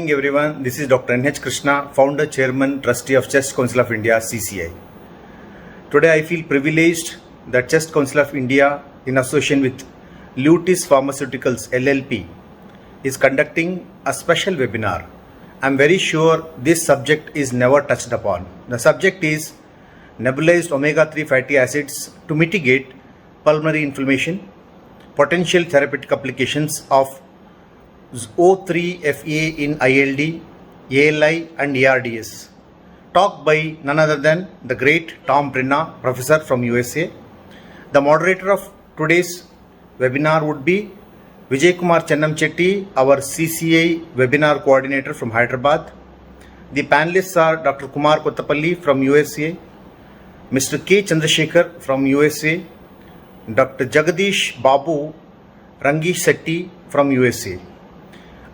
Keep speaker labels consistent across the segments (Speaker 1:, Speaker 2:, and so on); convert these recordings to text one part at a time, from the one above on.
Speaker 1: evening everyone. This is Dr. N.H. Krishna, Founder, Chairman, Trustee of Chest Council of India, CCI. Today I feel privileged that Chest Council of India, in association with Leiutis Pharmaceuticals LLP, is conducting a special webinar. I am very sure this subject is never touched upon. The subject is nebulized omega-3 fatty acids to mitigate pulmonary inflammation, potential therapeutic applications of O3-FA in ILD, ALI and ARDS. Talk by none other than the great Brenna, professor from USA. The moderator of today's webinar would be Vijay Kumar Chennamchetty, our CCI webinar coordinator from Hyderabad. The panelists are Dr. Kumar Kothapalli from USA, Mr. K. Chandrashekhar from USA, Dr. Jagadeesh Babu, Rangisetty from USA.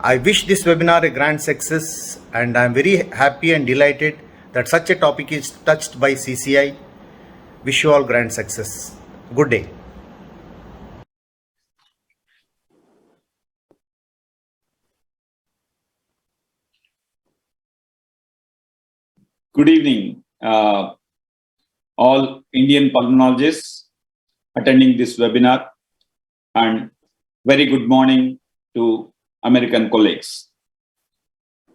Speaker 1: I wish this webinar a grand success, and I am very happy and delighted that such a topic is touched by CCI. Wish you all grand success. Good day.
Speaker 2: Good evening, all Indian pulmonologists attending this webinar, and very good morning to American colleagues.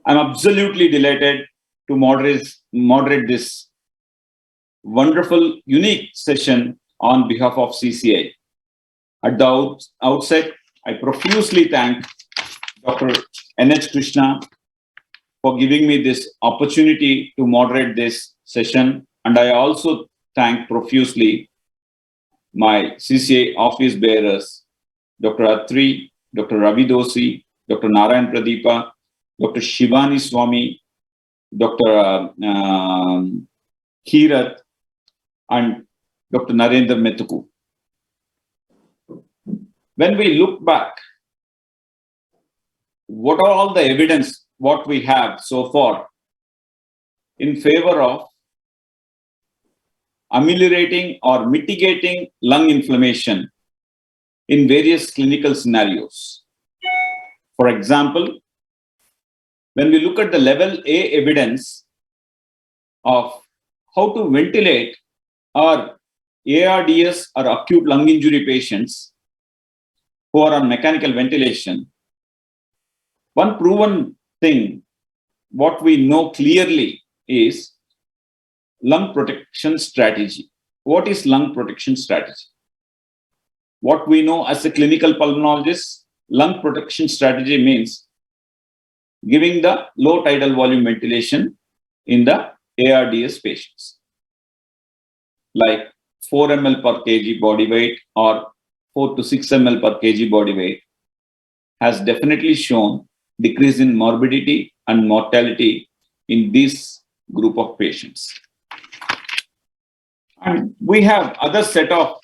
Speaker 2: I'm absolutely delighted to moderate this wonderful, unique session on behalf of CCI. At the outset, I profusely thank Dr. N.H. Krishna for giving me this opportunity to moderate this session, and I also thank profusely my CCI office bearers, Dr. Atri, Dr. Ravi Dosi, Dr. Narayan Pradeepa, Dr. Shivani Swami, Dr. Kirat, and Dr. Narender Metuku. When we look back, what are all the evidence what we have so far in favor of ameliorating or mitigating lung inflammation in various clinical scenarios? For example, when we look at the level A evidence of how to ventilate our ARDS or acute lung injury patients who are on mechanical ventilation, one proven thing, what we know clearly is lung protection strategy. What is lung protection strategy? What we know as a clinical pulmonologist, lung protection strategy means giving the low tidal volume ventilation in the ARDS patients, like 4 ml per kg body weight or 4 to 6 ml per kg body weight has definitely shown decrease in morbidity and mortality in this group of patients. And we have other set of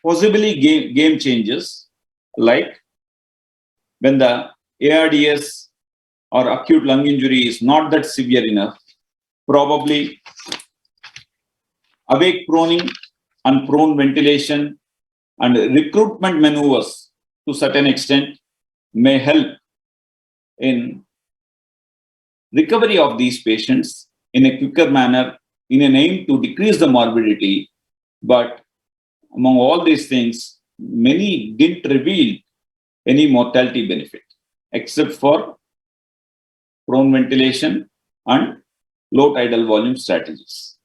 Speaker 2: possibly game changers, like when the ARDS or acute lung injury is not that severe enough, probably awake proning and prone ventilation and recruitment maneuvers to certain extent may help in recovery of these patients in a quicker manner in an aim to decrease the morbidity. But among all these things, many didn't reveal any mortality benefit except for prone ventilation and low tidal volume strategies.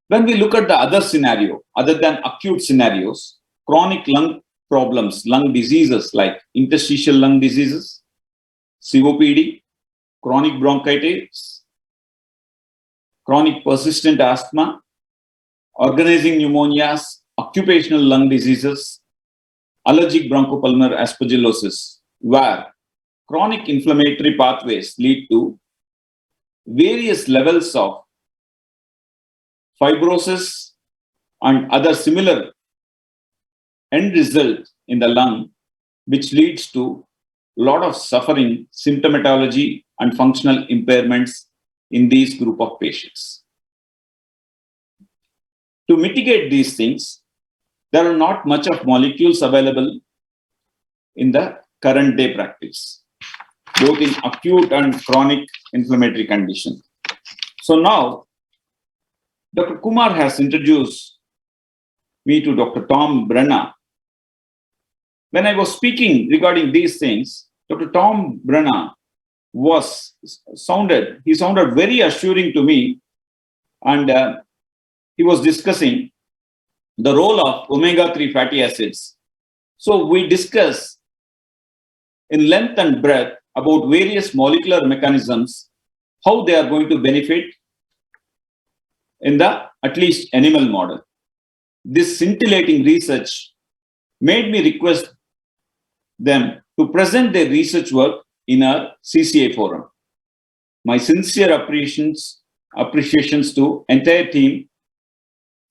Speaker 2: When we look at the other scenario, other than acute scenarios, chronic lung problems, lung diseases like interstitial lung diseases, COPD, chronic bronchitis, chronic persistent asthma, organizing pneumonias, occupational lung diseases, allergic bronchopulmonary aspergillosis, where chronic inflammatory pathways lead to various levels of fibrosis and other similar end result in the lung, which leads to a lot of suffering, symptomatology, and functional impairments in these group of patients. To mitigate these things, there are not much of molecules available in the current day practice. both in acute and chronic inflammatory condition. So now, Dr. Kumar has introduced me to Dr. Tom Brenna. When I was speaking regarding these things, Dr. Tom Brenna sounded very assuring to me, and he was discussing the role of omega-3 fatty acids. So we discussed in length and breadth about various molecular mechanisms, how they are going to benefit in the at least animal model. This scintillating research made me request them to present their research work in our CCI forum. My sincere appreciations to entire team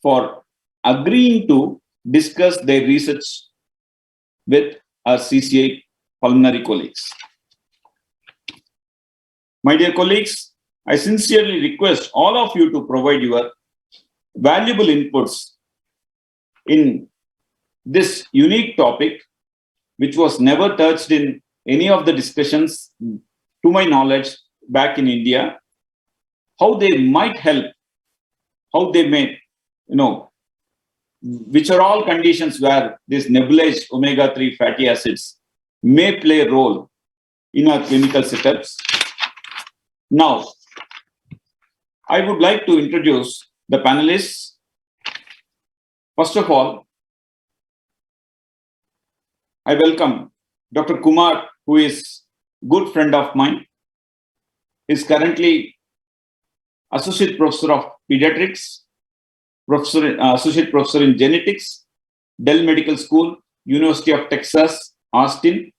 Speaker 2: for agreeing to discuss their research with our CCI pulmonary colleagues. My dear colleagues, I sincerely request all of you to provide your valuable inputs in this unique topic, which was never touched in any of the discussions, to my knowledge, back in India, how they might help, how they may, which are all conditions where these nebulized omega-3 fatty acids may play a role in our clinical setups. Now, I would like to introduce the panelists. First of all, I welcome Dr. Kumar, who is a good friend of mine. He is currently Associate Professor of Pediatrics, Associate Professor in Genetics, Dell Medical School, University of Texas, Austin,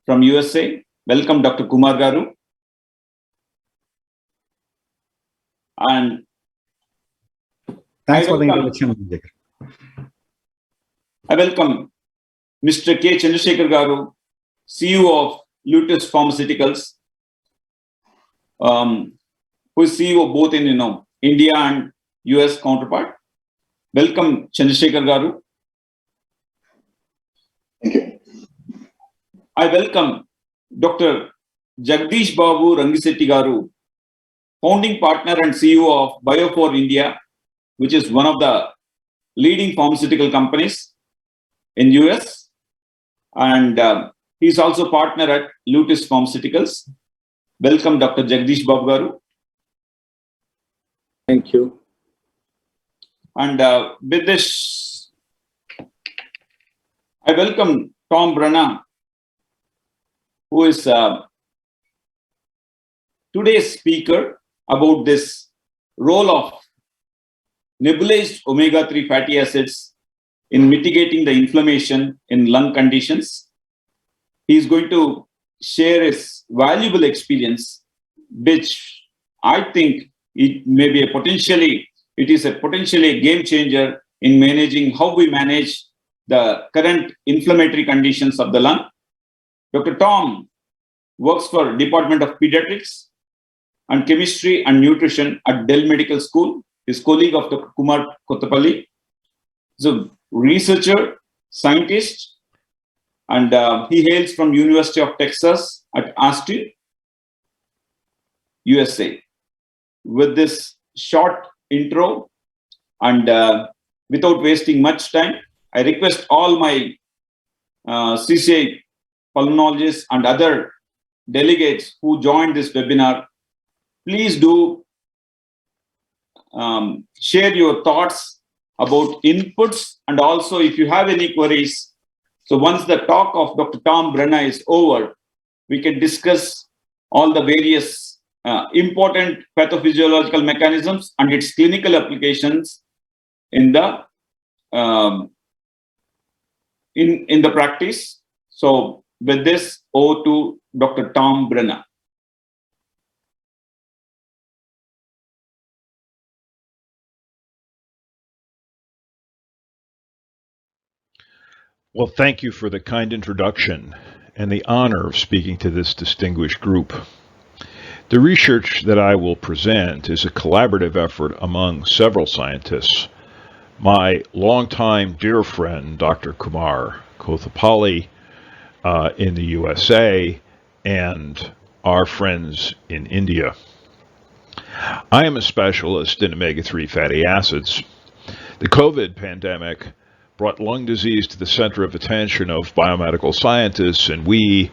Speaker 2: from USA. Welcome, Dr. Kumar Garu. And
Speaker 1: thanks for the introduction, Vijay.
Speaker 2: I welcome Mr. K. Chandrashekhar Garu, CEO of Leiutis Pharmaceuticals, who is CEO both in India and US counterpart. Welcome, Chandrashekhar Garu.
Speaker 3: Thank you.
Speaker 2: I welcome Dr. Jagadeesh Babu Rangisetty Garu, founding partner and CEO of Bio4 India, which is one of the leading pharmaceutical companies in US. And he's also partner at Leiutis Pharmaceuticals. Welcome, Dr. Jagadeesh Babu Garu.
Speaker 3: Thank you.
Speaker 2: And with this, I welcome Tom Brenna, who is today's speaker about this role of nebulized omega-3 fatty acids in mitigating the inflammation in lung conditions. He is going to share his valuable experience, which I think it is a potentially game changer in managing how we manage the current inflammatory conditions of the lung. Dr. Tom works for Department of Pediatrics and Chemistry and Nutrition at Dell Medical School. His colleague of Dr. Kumar Kothapalli is a researcher, scientist, and he hails from University of Texas at Austin, USA. With this short intro and without wasting much time, I request all my CCI pulmonologists and other delegates who joined this webinar, please do share your thoughts about inputs, and also if you have any queries. So once the talk of Dr. Tom Brenna is over, we can discuss all the various important pathophysiological mechanisms and its clinical applications in the in the practice. So with this, over to Dr. Tom Brenna.
Speaker 4: Well, thank you for the kind introduction and the honor of speaking to this distinguished group. The research that I will present is a collaborative effort among several scientists. My longtime dear friend, Dr. Kumar Kothapalli in the USA, and our friends in India. I am a specialist in omega-3 fatty acids. The COVID pandemic brought lung disease to the center of attention of biomedical scientists, and we,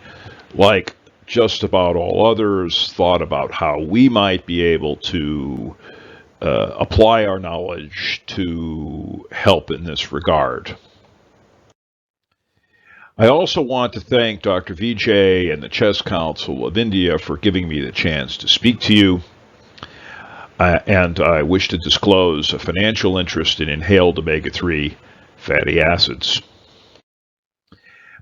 Speaker 4: like just about all others, thought about how we might be able to apply our knowledge to help in this regard. I also want to thank Dr. Vijay and the Chess Council of India for giving me the chance to speak to you. And I wish to disclose a financial interest in inhaled omega-3 fatty acids.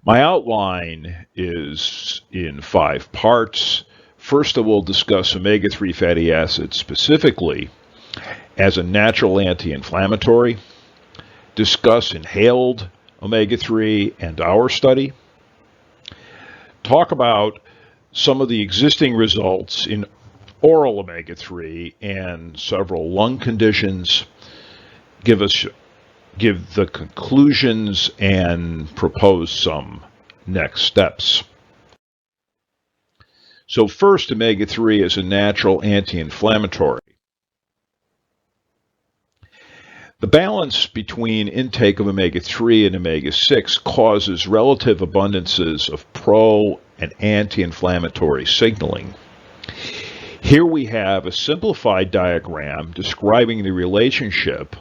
Speaker 4: My outline is in 5 parts. First, I will discuss omega-3 fatty acids specifically as a natural anti-inflammatory, discuss inhaled omega-3 and our study, talk about some of the existing results in oral omega-3 and several lung conditions, give the conclusions, and propose some next steps. So first, omega-3 is a natural anti-inflammatory. The balance between intake of omega-3 and omega-6 causes relative abundances of pro- and anti-inflammatory signaling. Here we have a simplified diagram describing the relationship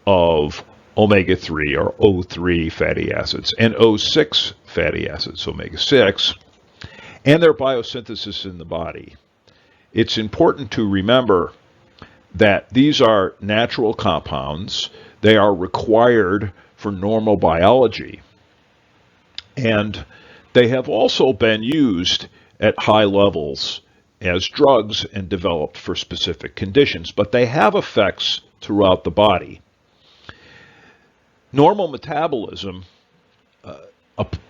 Speaker 4: of omega-3 or O3 fatty acids and O6 fatty acids, omega-6, and their biosynthesis in the body. It's important to remember that these are natural compounds. They are required for normal biology. And they have also been used at high levels as drugs and developed for specific conditions, but they have effects throughout the body. Normal metabolism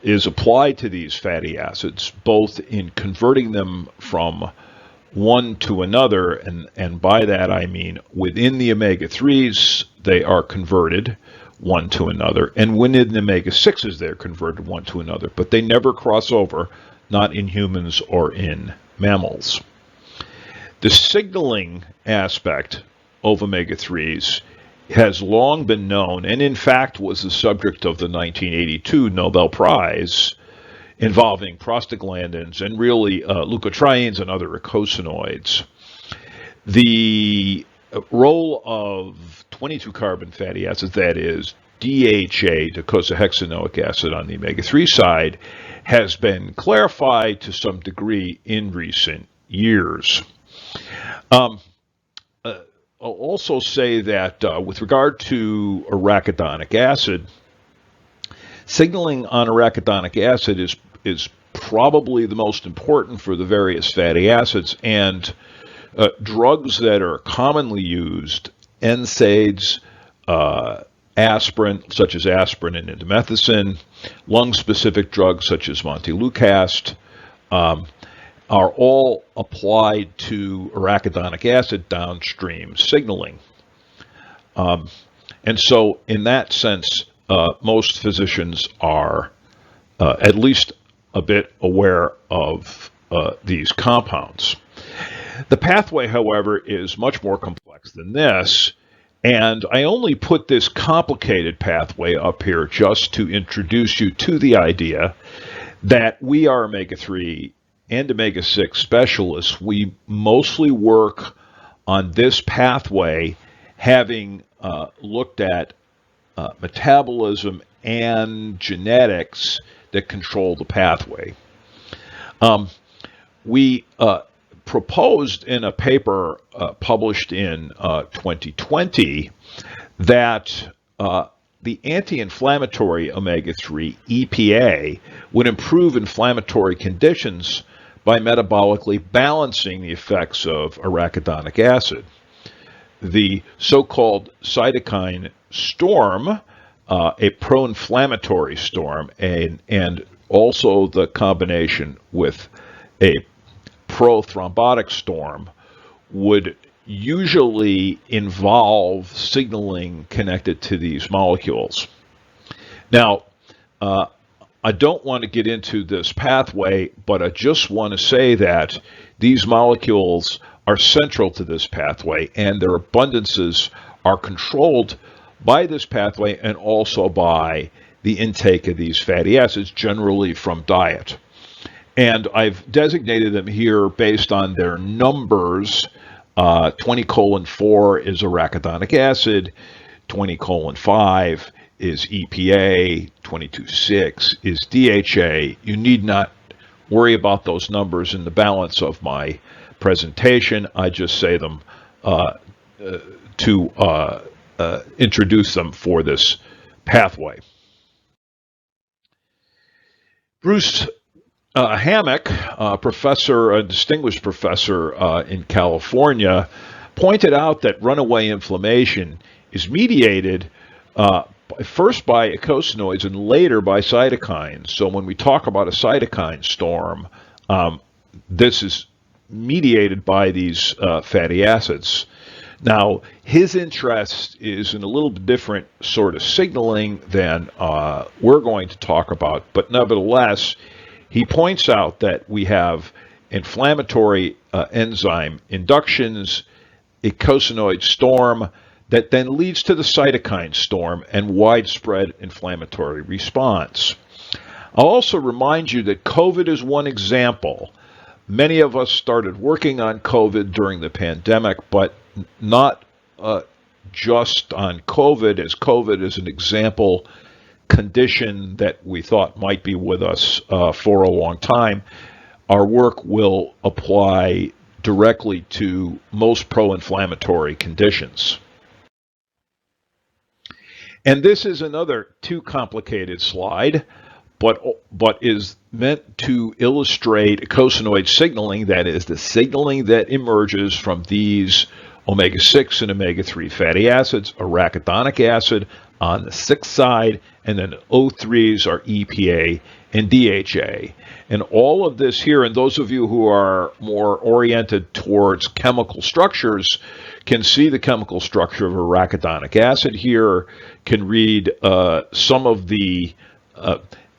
Speaker 4: is applied to these fatty acids, both in converting them from one to another, and by that I mean within the omega-3s they are converted one to another, and within the omega-6s they're converted one to another, but they never cross over, not in humans or in mammals. The signaling aspect of omega-3s has long been known, and in fact was the subject of the 1982 Nobel Prize involving prostaglandins and really leukotrienes and other eicosanoids. The role of 22-carbon fatty acids, that is DHA, docosahexaenoic acid on the omega-3 side, has been clarified to some degree in recent years. I'll also say that with regard to arachidonic acid, signaling on arachidonic acid is probably the most important for the various fatty acids, and drugs that are commonly used, NSAIDs, aspirin, such as aspirin and indomethacin, lung-specific drugs such as montelukast, are all applied to arachidonic acid downstream signaling. And so in that sense, most physicians are at least a bit aware of these compounds. The pathway, however, is much more complex than this, and I only put this complicated pathway up here just to introduce you to the idea that we are omega-3 and omega-6 specialists. We mostly work on this pathway, having looked at metabolism and genetics that control the pathway. We proposed in a paper published in 2020 that the anti-inflammatory omega-3 EPA would improve inflammatory conditions by metabolically balancing the effects of arachidonic acid. The so-called cytokine storm, a pro-inflammatory storm, and also the combination with a pro-thrombotic storm, would usually involve signaling connected to these molecules. Now, I don't want to get into this pathway, but I just want to say that these molecules are central to this pathway, and their abundances are controlled by this pathway and also by the intake of these fatty acids, generally from diet. And I've designated them here based on their numbers. 20:4 is arachidonic acid, 20:5 is EPA, 22:6 is DHA. You need not worry about those numbers in the balance of my presentation. I just say them to introduce them for this pathway. Bruce Hammack, a distinguished professor in California, pointed out that runaway inflammation is mediated first by eicosanoids and later by cytokines. So when we talk about a cytokine storm, this is mediated by these fatty acids. Now, his interest is in a little bit different sort of signaling than we're going to talk about, but nevertheless, he points out that we have inflammatory enzyme inductions, eicosanoid storm, that then leads to the cytokine storm and widespread inflammatory response. I'll also remind you that COVID is one example. Many of us started working on COVID during the pandemic, but not just on COVID, as COVID is an example condition that we thought might be with us for a long time. Our work will apply directly to most pro-inflammatory conditions. And this is another too complicated slide, but is meant to illustrate eicosanoid signaling, that is, the signaling that emerges from these omega-6 and omega-3 fatty acids, arachidonic acid on the 6 side, and then O3s are EPA and DHA. And all of this here, and those of you who are more oriented towards chemical structures can see the chemical structure of arachidonic acid here, can read some of the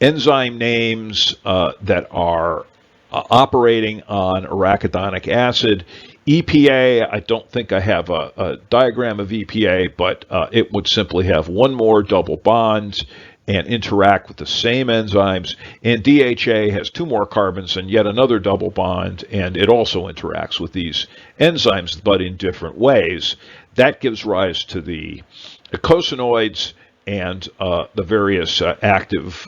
Speaker 4: enzyme names that are operating on arachidonic acid. EPA, I don't think I have a diagram of EPA, but it would simply have one more double bond and interact with the same enzymes. And DHA has 2 more carbons and yet another double bond, and it also interacts with these enzymes, but in different ways. That gives rise to the eicosanoids and the various active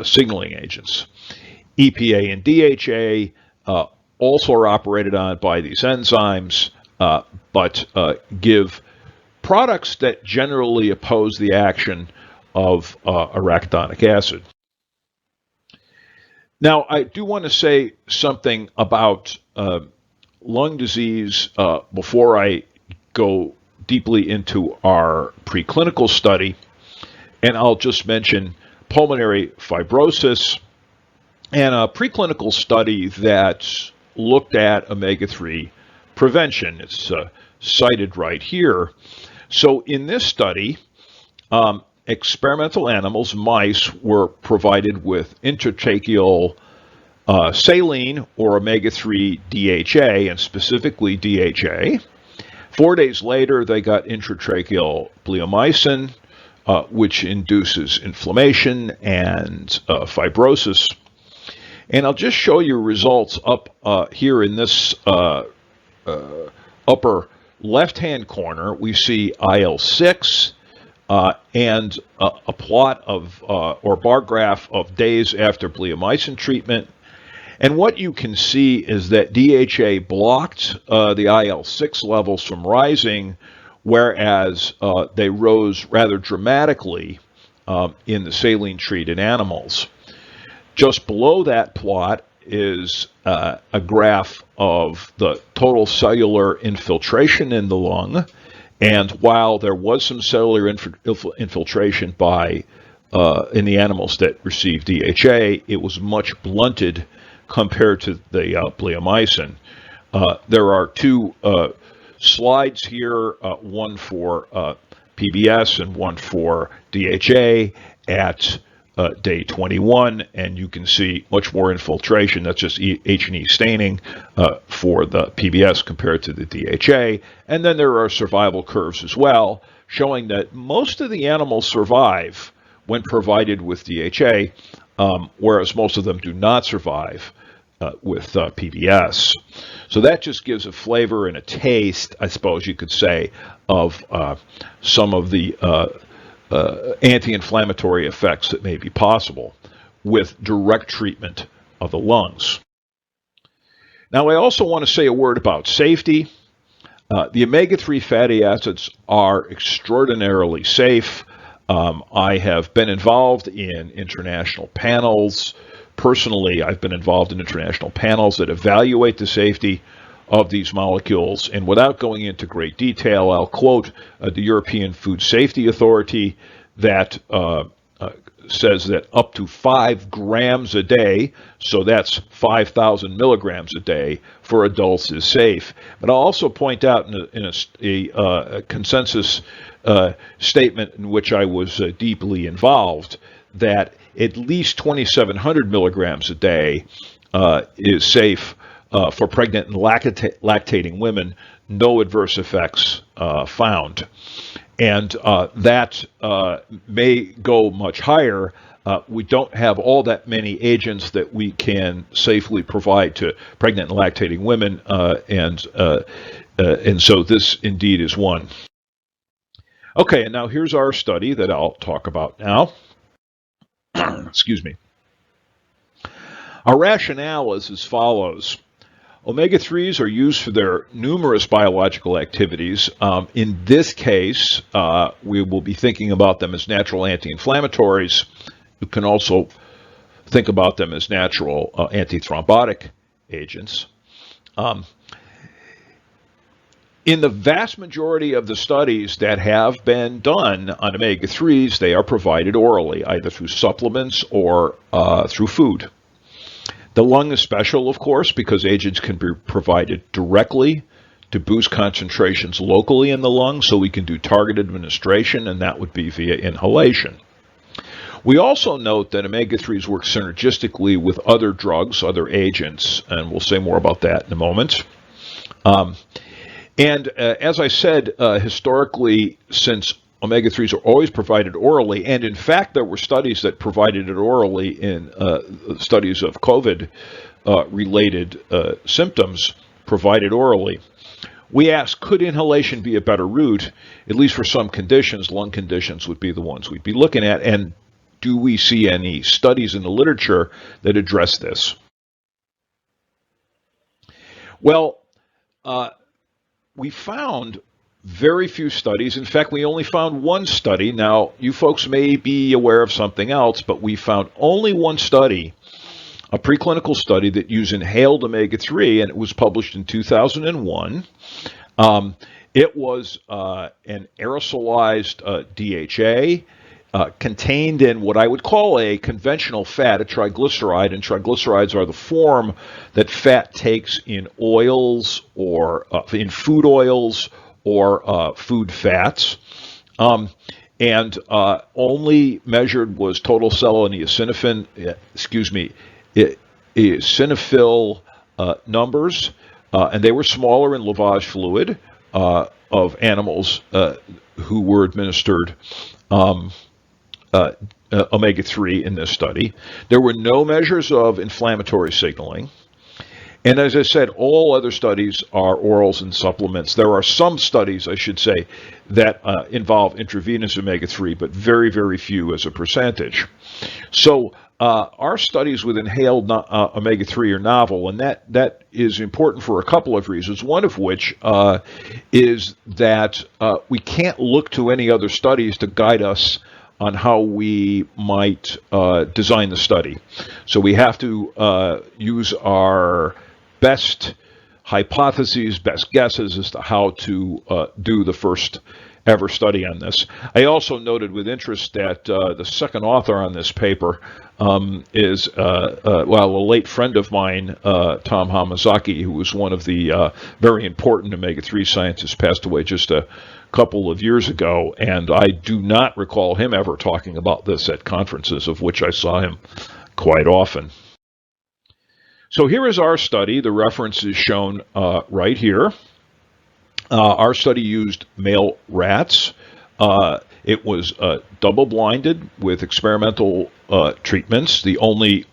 Speaker 4: signaling agents. EPA and DHA also are operated on by these enzymes, but give products that generally oppose the action of arachidonic acid. Now, I do want to say something about lung disease before I go deeply into our preclinical study, and I'll just mention pulmonary fibrosis and a preclinical study that looked at omega-3 prevention. It's cited right here. So in this study, experimental animals, mice, were provided with intratracheal saline or omega-3 DHA, and specifically DHA. 4 days later, they got intratracheal bleomycin, which induces inflammation and fibrosis. And I'll just show you results up here in this upper left-hand corner. We see IL-6 and a plot of, or bar graph of days after bleomycin treatment. And what you can see is that DHA blocked the IL-6 levels from rising, whereas they rose rather dramatically in the saline-treated animals. Just below that plot is a graph of the total cellular infiltration in the lung. And while there was some cellular infiltration by in the animals that received DHA, it was much blunted compared to the bleomycin. There are 2 slides here, one for PBS and one for DHA at day 21, and you can see much more infiltration. That's just H&E staining for the PBS compared to the DHA. And then there are survival curves as well, showing that most of the animals survive when provided with DHA, whereas most of them do not survive with PBS. So that just gives a flavor and a taste, I suppose you could say, of some of the anti-inflammatory effects that may be possible with direct treatment of the lungs. Now, I also want to say a word about safety. The omega-3 fatty acids are extraordinarily safe. I have been involved in international panels. Personally, I've been involved in international panels that evaluate the safety of these molecules. And without going into great detail, I'll quote the European Food Safety Authority that says that up to 5 grams a day, so that's 5,000 milligrams a day for adults, is safe. But I'll also point out in a consensus statement in which I was deeply involved that at least 2,700 milligrams a day is safe for pregnant and lactating women, no adverse effects found. And that may go much higher. We don't have all that many agents that we can safely provide to pregnant and lactating women, and so this indeed is one. Okay, and now here's our study that I'll talk about now. Excuse me. Our rationale is as follows. Omega-3s are used for their numerous biological activities. In this case, we will be thinking about them as natural anti-inflammatories. You can also think about them as natural antithrombotic agents. In the vast majority of the studies that have been done on omega-3s, they are provided orally, either through supplements or through food. The lung is special, of course, because agents can be provided directly to boost concentrations locally in the lung, so we can do targeted administration, and that would be via inhalation. We also note that omega-3s work synergistically with other drugs, other agents, and we'll say more about that in a moment. As I said, historically, since omega-3s are always provided orally, and in fact there were studies that provided it orally in studies of COVID-related symptoms provided orally. We asked, could inhalation be a better route? At least for some conditions, lung conditions would be the ones we'd be looking at, and do we see any studies in the literature that address this? Well, we found very few studies. In fact, we only found one study. Now, you folks may be aware of something else, but we found only one study, a preclinical study that used inhaled omega-3, and it was published in 2001. It was an aerosolized DHA contained in what I would call a conventional fat, a triglyceride, and triglycerides are the form that fat takes in oils or in food oils or food fats, and only measured was total cell and eosinophil numbers, and they were smaller in lavage fluid of animals who were administered omega-3 in this study. There were no measures of inflammatory signaling. And as I said, all other studies are orals and supplements. There are some studies, I should say, that involve intravenous omega-3, but very, very few as a percentage. So our studies with inhaled omega-3 are novel, and that is important for a couple of reasons, one of which is that we can't look to any other studies to guide us on how we might design the study. So we have to use our best hypotheses, best guesses as to how to do the first ever study on this. I also noted with interest that the second author on this paper is, a late friend of mine, Tom Hamazaki, who was one of the very important omega-3 scientists, passed away just a couple of years ago, and I do not recall him ever talking about this at conferences, of which I saw him quite often. So here is our study. The reference is shown right here. Our study used male rats. It was double-blinded with experimental treatments. The only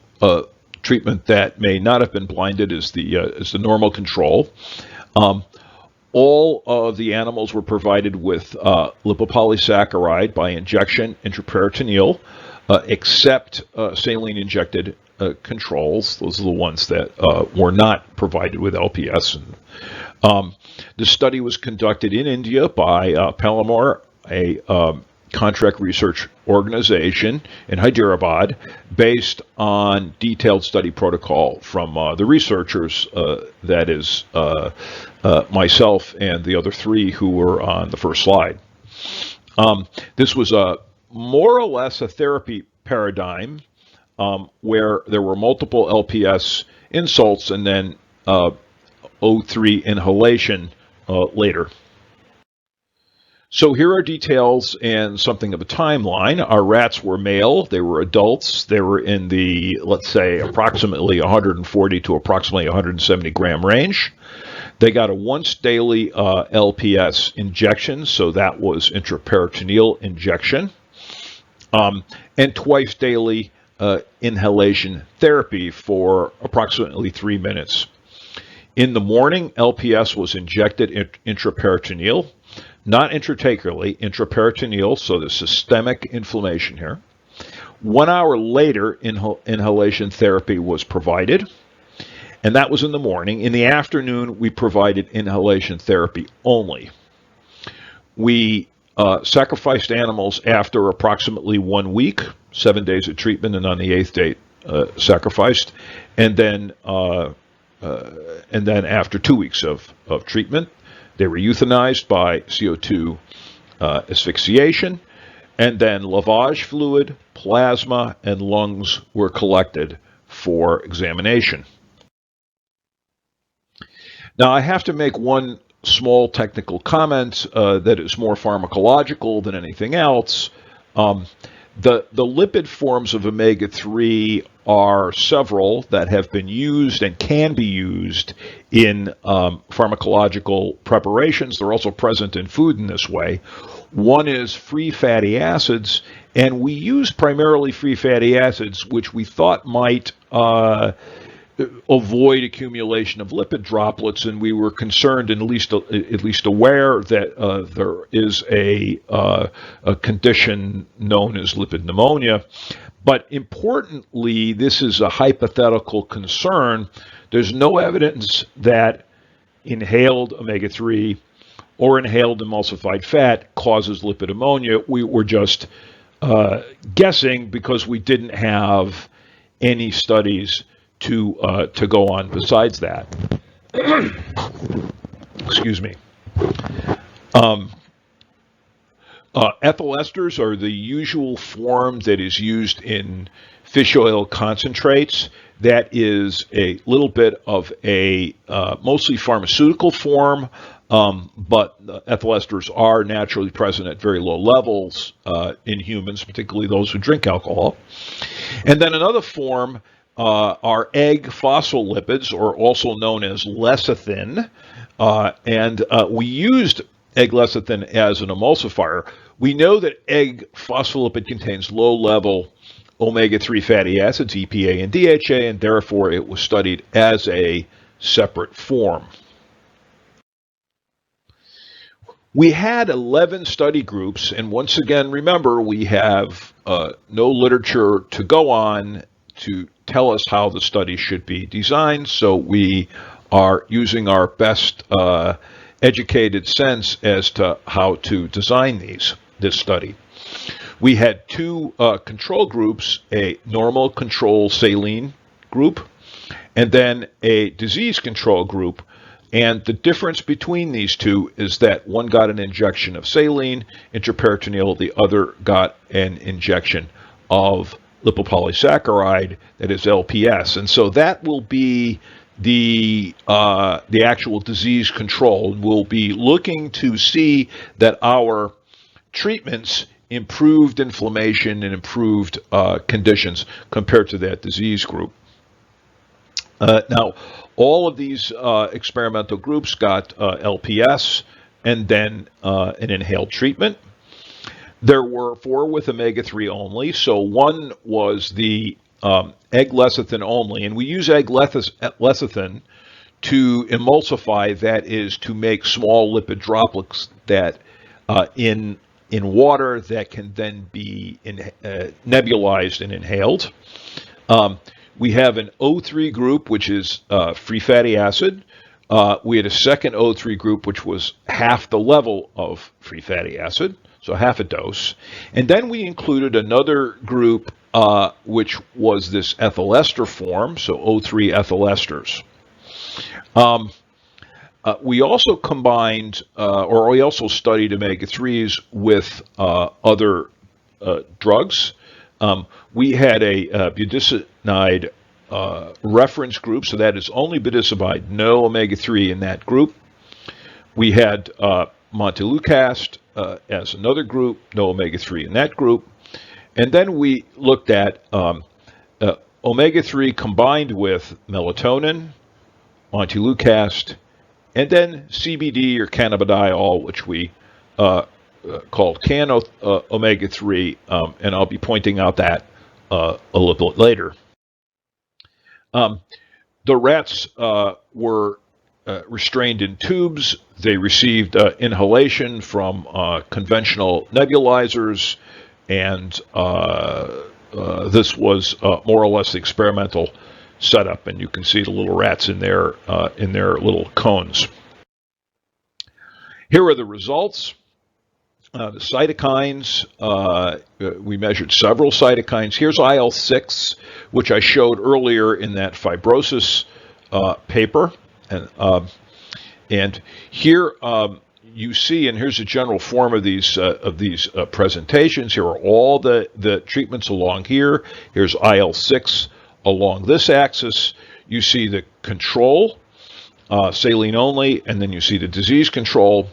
Speaker 4: treatment that may not have been blinded is the normal control. All of the animals were provided with lipopolysaccharide by injection intraperitoneal, except saline-injected controls. Those are the ones that were not provided with LPS. The study was conducted in India by Pulmonary, a contract research organization in Hyderabad, based on detailed study protocol from the researchers, that is myself and the other three who were on the first slide. This was more or less a therapy paradigm where there were multiple LPS insults and then O3 inhalation later. So here are details and something of a timeline. Our rats were male. They were adults. They were in the, let's say, approximately 140 to approximately 170 gram range. They got a once daily LPS injection, so that was intraperitoneal injection, and twice daily inhalation therapy for approximately 3 minutes. In the morning, LPS was injected intraperitoneal, not intratracheally, intraperitoneal, so the systemic inflammation here. 1 hour later, inhalation therapy was provided, and that was in the morning. In the afternoon, we provided inhalation therapy only. We sacrificed animals after approximately 1 week, 7 days of treatment, and on the 8th day sacrificed, and then after 2 weeks of treatment, they were euthanized by CO2 asphyxiation, and then lavage fluid, plasma, and lungs were collected for examination. Now, I have to make one small technical comment that is more pharmacological than anything else. The lipid forms of omega-3 are several that have been used and can be used in pharmacological preparations. They're also present in food in this way. One is free fatty acids, and we use primarily free fatty acids, which we thought might avoid accumulation of lipid droplets, and we were concerned and at least aware that there is a condition known as lipid pneumonia. But importantly, this is a hypothetical concern. There's no evidence that inhaled omega-3 or inhaled emulsified fat causes lipid pneumonia. We were just guessing because we didn't have any studies to go on besides that. Excuse me. Ethyl esters are the usual form that is used in fish oil concentrates. That is a little bit of a mostly pharmaceutical form, but ethyl esters are naturally present at very low levels in humans, particularly those who drink alcohol. And then another form are egg phospholipids, or also known as lecithin, and we used egg lecithin as an emulsifier. We know that egg phospholipid contains low-level omega-3 fatty acids, EPA and DHA, and therefore it was studied as a separate form. We had 11 study groups, and once again, remember, we have no literature to go on to tell us how the study should be designed, so we are using our best educated sense as to how to design this study. We had two control groups, a normal control saline group, and then a disease control group. And the difference between these two is that one got an injection of saline intraperitoneal, the other got an injection of lipopolysaccharide, that is LPS. And so that will be the actual disease control. We'll be looking to see that our treatments improved inflammation and improved conditions compared to that disease group. Now, all of these experimental groups got LPS and then an inhaled treatment. There were 4 with omega-3 only. So one was the egg lecithin only, and we use egg lecithin to emulsify, that is, to make small lipid droplets that in water that can then be nebulized and inhaled. We have an O3 group, which is free fatty acid. We had a second O3 group, which was half the level of free fatty acid, so half a dose. And then we included another group, which was this ethyl ester form, so O3 ethyl esters. We also combined, or we also studied omega-3s with other drugs. We had a budesonide reference group, so that is only budesonide, no omega-3 in that group. We had montelukast as another group, no omega-3 in that group. And then we looked at omega-3 combined with melatonin, montelukast, and then CBD or cannabidiol, which we called omega-3, and I'll be pointing out that a little bit later. The rats were restrained in tubes. They received inhalation from conventional nebulizers, and this was more or less the experimental setup, and you can see the little rats in their little cones. Here are the results. The cytokines, we measured several cytokines. Here's IL-6, which I showed earlier in that fibrosis paper. And here you see, and here's a general form of these presentations. Here are all the treatments along here. Here's IL-6 along this axis. You see the control, saline only, and then you see the disease control.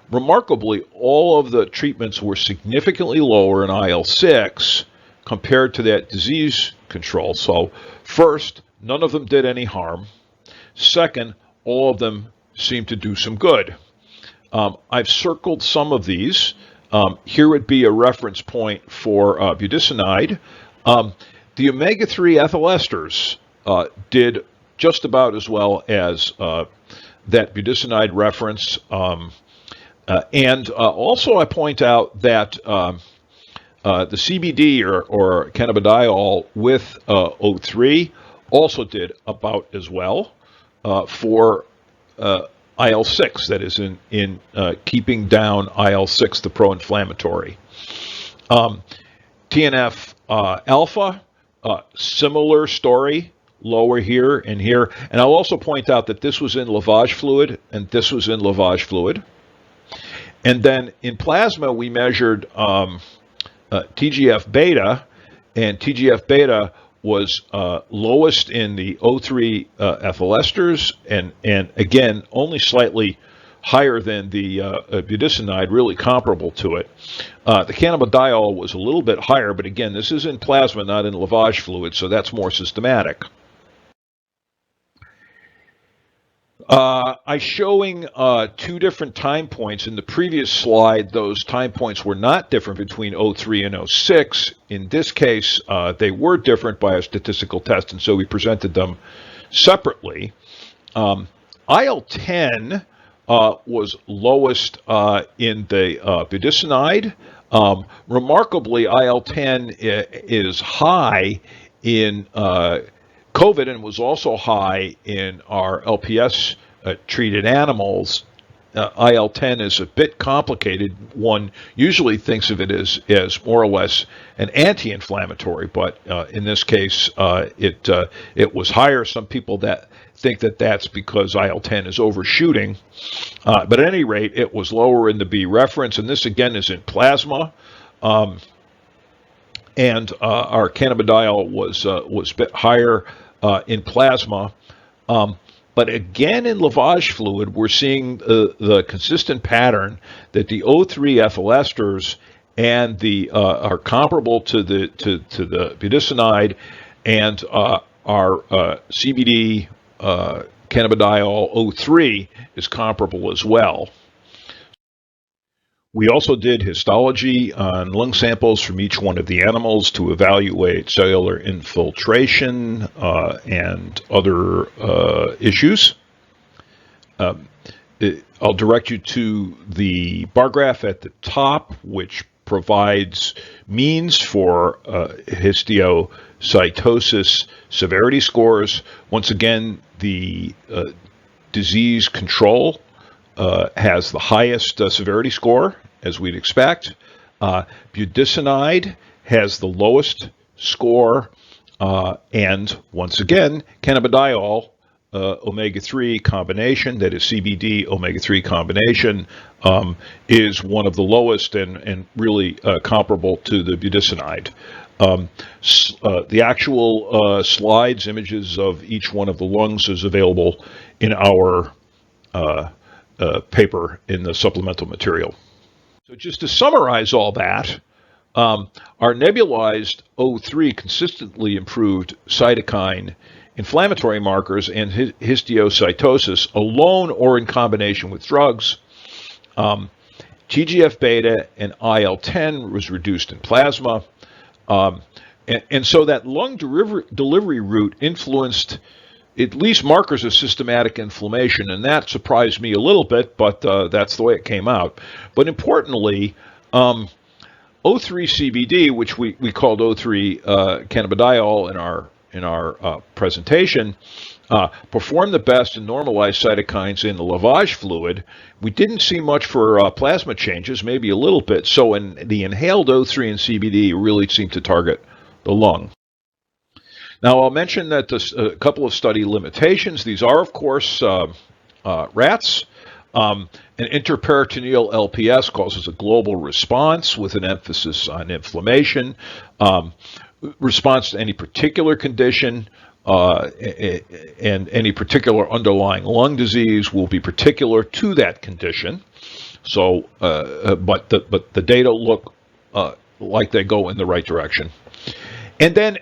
Speaker 4: Remarkably, all of the treatments were significantly lower in IL-6 compared to that disease control. So first, none of them did any harm. Second, all of them seemed to do some good. I've circled some of these. Here would be a reference point for budesonide. The omega-3 ethyl esters did just about as well as that budesonide reference. And also I point out that the CBD or cannabidiol with O3 also did about as well for IL-6, that is in keeping down IL-6, the pro-inflammatory. TNF alpha, similar story, lower here and here. And I'll also point out that this was in lavage fluid and this was in lavage fluid. And then in plasma, we measured TGF beta, and TGF beta was lowest in the O3 ethyl esters, and again, only slightly higher than the budesonide, really comparable to it. The cannabidiol was a little bit higher, but again, this is in plasma, not in lavage fluid, so that's more systematic. I'm showing 2 different time points. In the previous slide, those time points were not different between O3 and O6. In this case, they were different by a statistical test, and so we presented them separately. IL-10 was lowest in the budesonide. Remarkably, IL-10 is high in COVID and was also high in our LPS treated animals. IL-10 is a bit complicated. One usually thinks of it as more or less an anti-inflammatory, but in this case, it was higher. Some people that think that that's because IL-10 is overshooting. But at any rate, it was lower in the B reference, and this again is in plasma. And our cannabidiol was a bit higher in plasma. But again, in lavage fluid, we're seeing the consistent pattern that the O3 ethyl esters and the are comparable to the budesonide, and our CBD cannabidiol O3 is comparable as well. We also did histology on lung samples from each one of the animals to evaluate cellular infiltration and other issues. I'll direct you to the bar graph at the top, which provides means for histiocytosis severity scores. Once again, the disease control has the highest severity score, as we'd expect. Budesonide has the lowest score, and once again, cannabidiol omega-3 combination, that is CBD omega-3 combination, is one of the lowest and really comparable to the budesonide. The actual slides, images of each one of the lungs, is available in our paper in the supplemental material. So just to summarize all that, our nebulized O3 consistently improved cytokine inflammatory markers and histiocytosis alone or in combination with drugs. TGF-beta and IL-10 was reduced in plasma. And so that lung delivery route influenced at least markers of systematic inflammation, and that surprised me a little bit, but that's the way it came out. But importantly, O3-CBD, which we called O3 cannabidiol in our presentation, performed the best in normalized cytokines in the lavage fluid. We didn't see much for plasma changes, maybe a little bit. So in the inhaled O3 and CBD really seemed to target the lung. Now, I'll mention that a couple of study limitations. These are, of course, rats. An interperitoneal LPS causes a global response with an emphasis on inflammation. Response to any particular condition and any particular underlying lung disease will be particular to that condition. So, but the data look like they go in the right direction. And then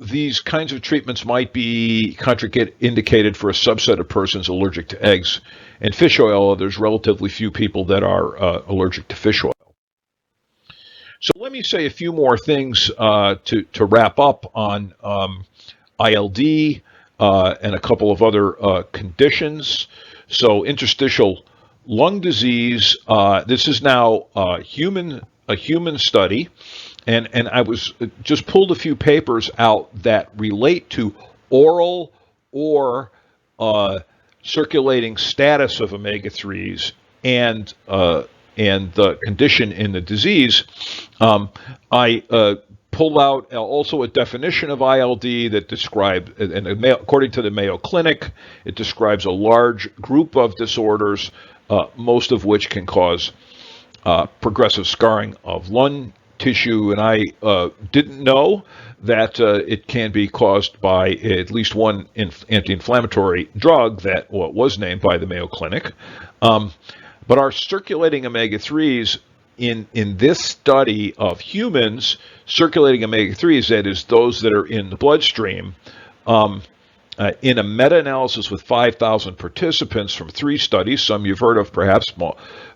Speaker 4: these kinds of treatments might be contraindicated for a subset of persons allergic to eggs and fish oil. There's relatively few people that are allergic to fish oil. So let me say a few more things to wrap up on ILD and a couple of other conditions. So interstitial lung disease, this is now a human study. And I was just pulled a few papers out that relate to oral or circulating status of omega-3s and the condition in the disease. I pulled out also a definition of ILD that describes, and according to the Mayo Clinic, it describes a large group of disorders, most of which can cause progressive scarring of lung tissue, and I didn't know that it can be caused by at least one anti-inflammatory drug that was named by the Mayo Clinic. But our circulating omega-3s in this study of humans, circulating omega-3s, that is those that are in the bloodstream, in a meta-analysis with 5,000 participants from 3 studies, some you've heard of perhaps,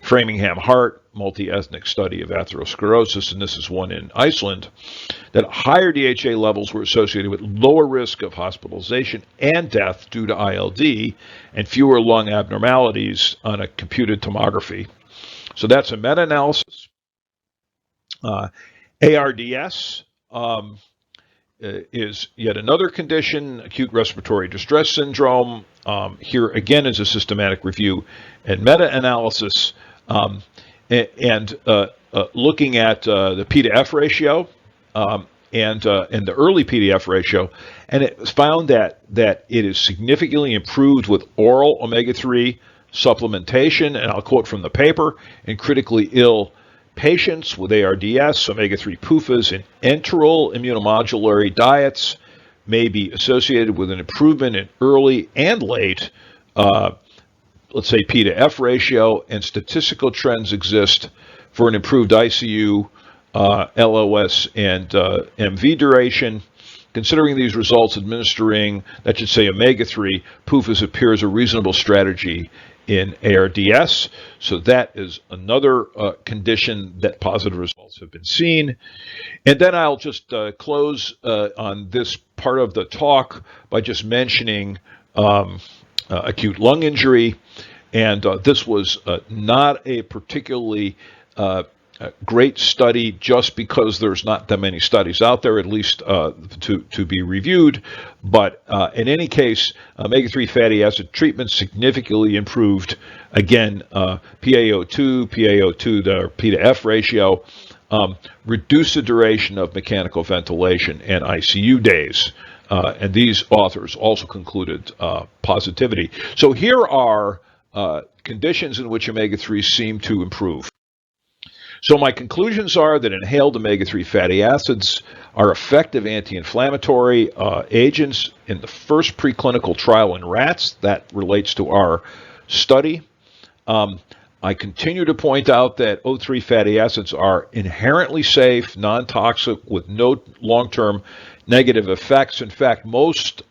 Speaker 4: Framingham Heart, multi-ethnic study of atherosclerosis, and this is one in Iceland, that higher DHA levels were associated with lower risk of hospitalization and death due to ILD and fewer lung abnormalities on a computed tomography. So that's a meta-analysis. ARDS is yet another condition, acute respiratory distress syndrome. Here again is a systematic review and meta-analysis, and looking at the P to F ratio. and the early PDF ratio, and it was found that it is significantly improved with oral omega-3 supplementation, and I'll quote from the paper, in critically ill patients with ARDS, omega-3 PUFAs in enteral immunomodulatory diets may be associated with an improvement in early and late, let's say, P to F ratio, and statistical trends exist for an improved ICU, LOS, and MV duration. Considering these results, administering, that should say omega-3 PUFAs appears a reasonable strategy in ARDS. So that is another condition that positive results have been seen. And then I'll just close on this part of the talk by just mentioning acute lung injury. And this was not a particularly great study, just because there's not that many studies out there, at least to be reviewed. But in any case, omega-3 fatty acid treatment significantly improved, again, PaO2, the P to F ratio, reduced the duration of mechanical ventilation and ICU days. And these authors also concluded positivity. So here are conditions in which omega-3 seem to improve. So my conclusions are that inhaled omega-3 fatty acids are effective anti-inflammatory agents in the first preclinical trial in rats. That relates to our study. I continue to point out that O3 fatty acids are inherently safe, non-toxic, with no long-term negative effects. In fact, most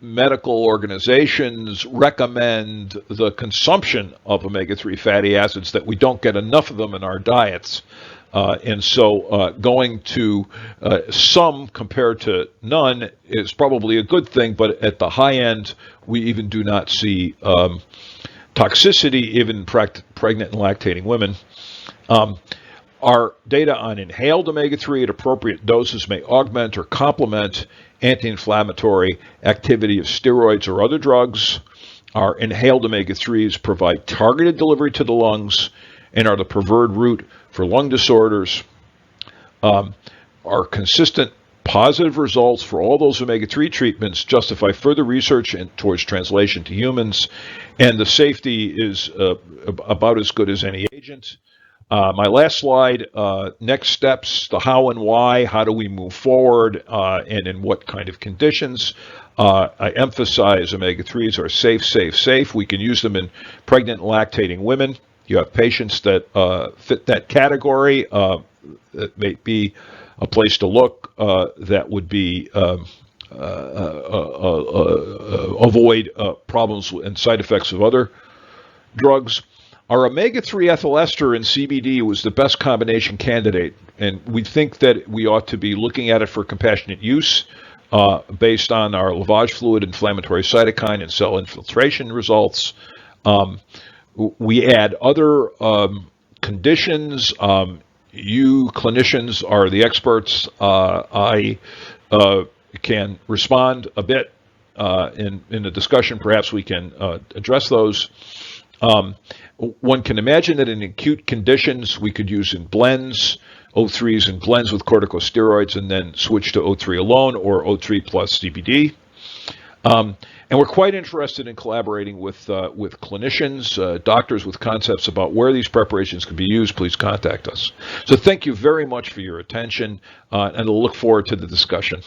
Speaker 4: medical organizations recommend the consumption of omega-3 fatty acids, that we don't get enough of them in our diets. And so going to some compared to none is probably a good thing, but at the high end, we even do not see toxicity, even in pregnant and lactating women. Our data on inhaled omega-3 at appropriate doses may augment or complement anti-inflammatory activity of steroids or other drugs. Our inhaled omega-3s provide targeted delivery to the lungs and are the preferred route for lung disorders. Our consistent positive results for all those omega-3 treatments justify further research towards translation to humans, and the safety is about as good as any agent. My last slide, next steps, the how and why, how do we move forward, and in what kind of conditions. I emphasize omega-3s are safe. We can use them in pregnant and lactating women. You have patients that fit that category. That may be a place to look. That would be avoid problems and side effects of other drugs. Our omega-3 ethyl ester in CBD was the best combination candidate, and we think that we ought to be looking at it for compassionate use based on our lavage fluid inflammatory cytokine and cell infiltration results. We add other conditions. You clinicians are the experts. I can respond a bit in the discussion. Perhaps we can address those. One can imagine that in acute conditions, we could use in blends, O3s in blends with corticosteroids, and then switch to O3 alone or O3 plus CBD. And we're quite interested in collaborating with clinicians, doctors with concepts about where these preparations can be used. Please contact us. So thank you very much for your attention, and I'll look forward to the discussion.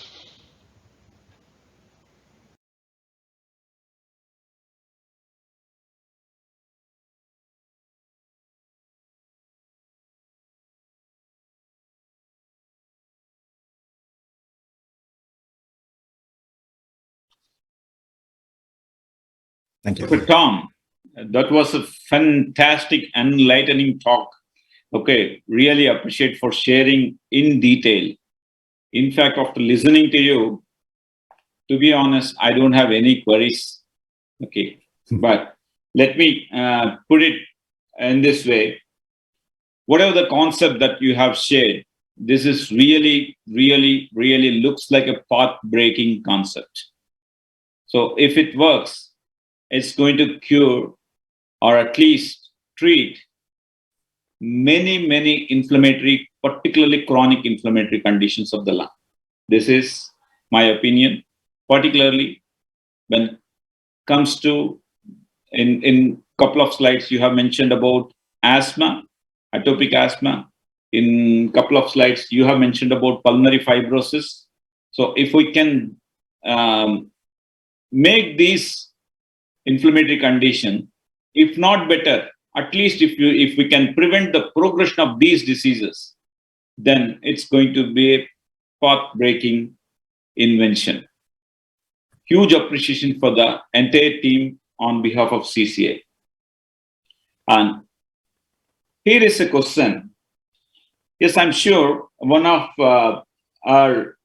Speaker 1: Thank you.
Speaker 2: Dr. Tom, that was a fantastic, enlightening talk. Okay, really appreciate for sharing in detail. In fact, after listening to you, to be honest, I don't have any queries. Okay, but let me put it in this way. Whatever the concept that you have shared, this is really looks like a path-breaking concept. So if it works, it's going to cure or at least treat many inflammatory, particularly chronic inflammatory conditions of the lung. This is my opinion, particularly when it comes to, in couple of slides, you have mentioned about asthma, atopic asthma. In couple of slides, you have mentioned about pulmonary fibrosis. So if we can make these inflammatory condition, if not better, at least if we can prevent the progression of these diseases, then it's going to be a path-breaking invention. Huge appreciation for the entire team on behalf of CCI. And here is a question. Yes, I'm sure one of our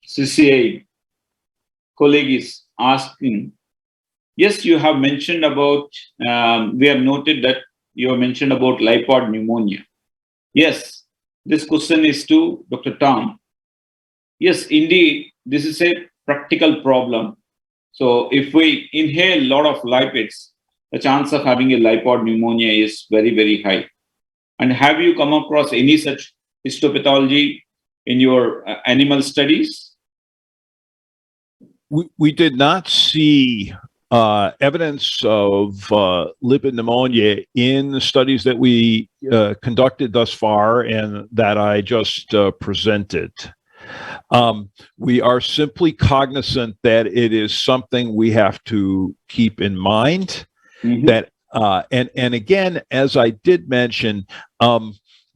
Speaker 2: CCI colleagues is asking, yes, you have mentioned about, we have noted that you have mentioned about Lipoard pneumonia. Yes, this question is to Dr. Tom. Yes, indeed, this is a practical problem. So if we inhale a lot of lipids, the chance of having a Lipoard pneumonia is very high. And have you come across any such histopathology in your animal studies?
Speaker 4: We did not see evidence of lipid pneumonia in the studies that we conducted thus far and that I just presented. We are simply cognizant that it is something we have to keep in mind. Mm-hmm. That and again, as I did mention,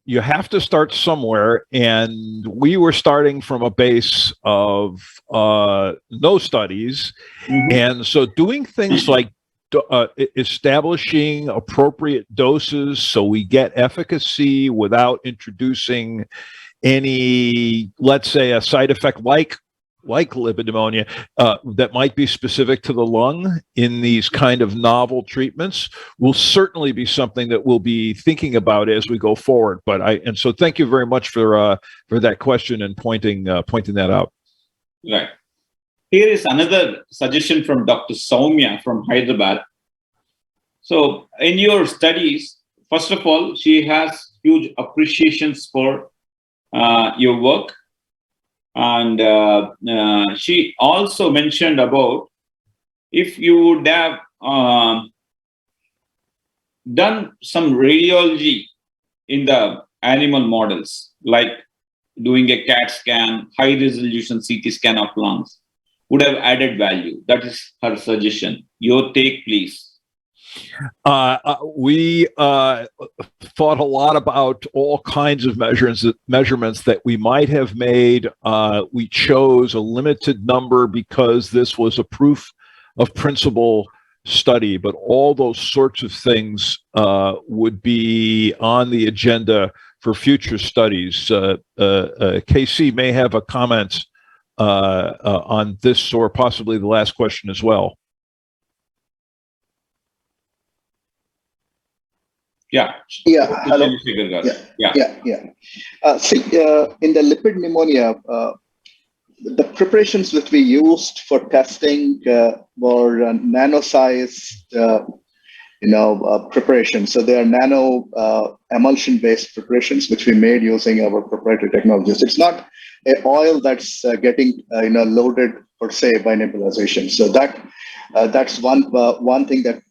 Speaker 4: you have to start somewhere, and we were starting from a base of no studies. Mm-hmm. And so doing things like establishing appropriate doses so we get efficacy without introducing any, let's say, a side effect like lipid pneumonia that might be specific to the lung in these kind of novel treatments will certainly be something that we'll be thinking about as we go forward. And so thank you very much for that question and pointing that out.
Speaker 2: Right. Here is another suggestion from Dr. Soumya from Hyderabad. So in your studies, first of all, she has huge appreciations for your work. And she also mentioned about if you would have done some radiology in the animal models, like doing a CAT scan, high resolution CT scan of lungs, would have added value. That is her suggestion. Your take, please.
Speaker 4: We thought a lot about all kinds of measurements that we might have made. We chose a limited number because this was a proof of principle study, but all those sorts of things would be on the agenda for future studies. KC may have a comment on this, or possibly the last question as well.
Speaker 2: Yeah.
Speaker 3: Hello. See, in the lipid pneumonia, the preparations that we used for testing were nano-sized, preparations. So they are nano emulsion-based preparations, which we made using our proprietary technologies. It's not an oil that's getting loaded per se by nebulization. So that's one thing that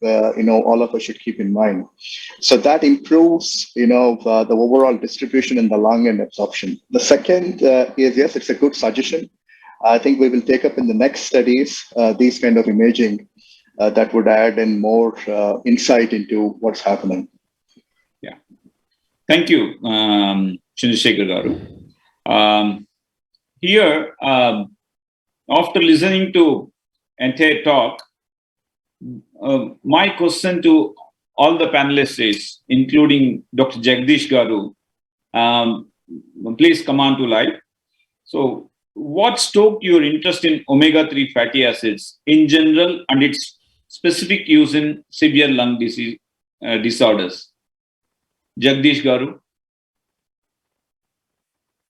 Speaker 3: all of us should keep in mind. So that improves the overall distribution in the lung and absorption. The second is, yes, it's a good suggestion. I think we will take up in the next studies these kind of imaging that would add in more insight into what's happening.
Speaker 2: Yeah, thank you, Chandrashekhar Garu. Here, after listening to entire talk, my question to all the panelists is, including Dr. Jagadeesh Garu, please come on to live. So what stoked your interest in omega-3 fatty acids in general and its specific use in severe lung disease disorders? Jagadeesh Garu,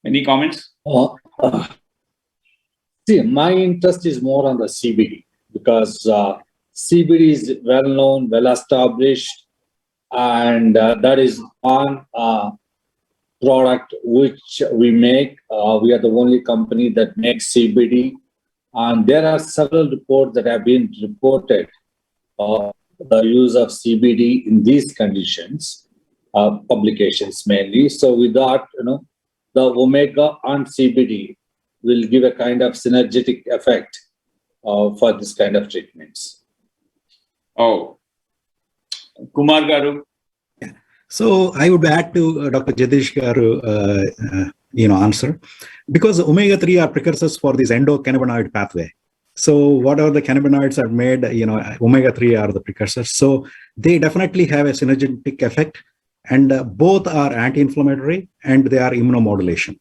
Speaker 2: any comments?
Speaker 5: See, my interest is more on the CBD because CBD is well known, well established, and that is one product which we make. We are the only company that makes CBD, and there are several reports that have been reported the use of CBD in these conditions, publications mainly. So we thought, the omega and CBD will give a kind of synergetic effect for this kind of treatments.
Speaker 2: Oh, Kumar Garu.
Speaker 6: So I would add to Dr. Jagadeesh Garu, answer, because omega-3 are precursors for this endocannabinoid pathway. So whatever the cannabinoids are made, omega-3 are the precursors. So they definitely have a synergetic effect, and both are anti-inflammatory and they are immunomodulation.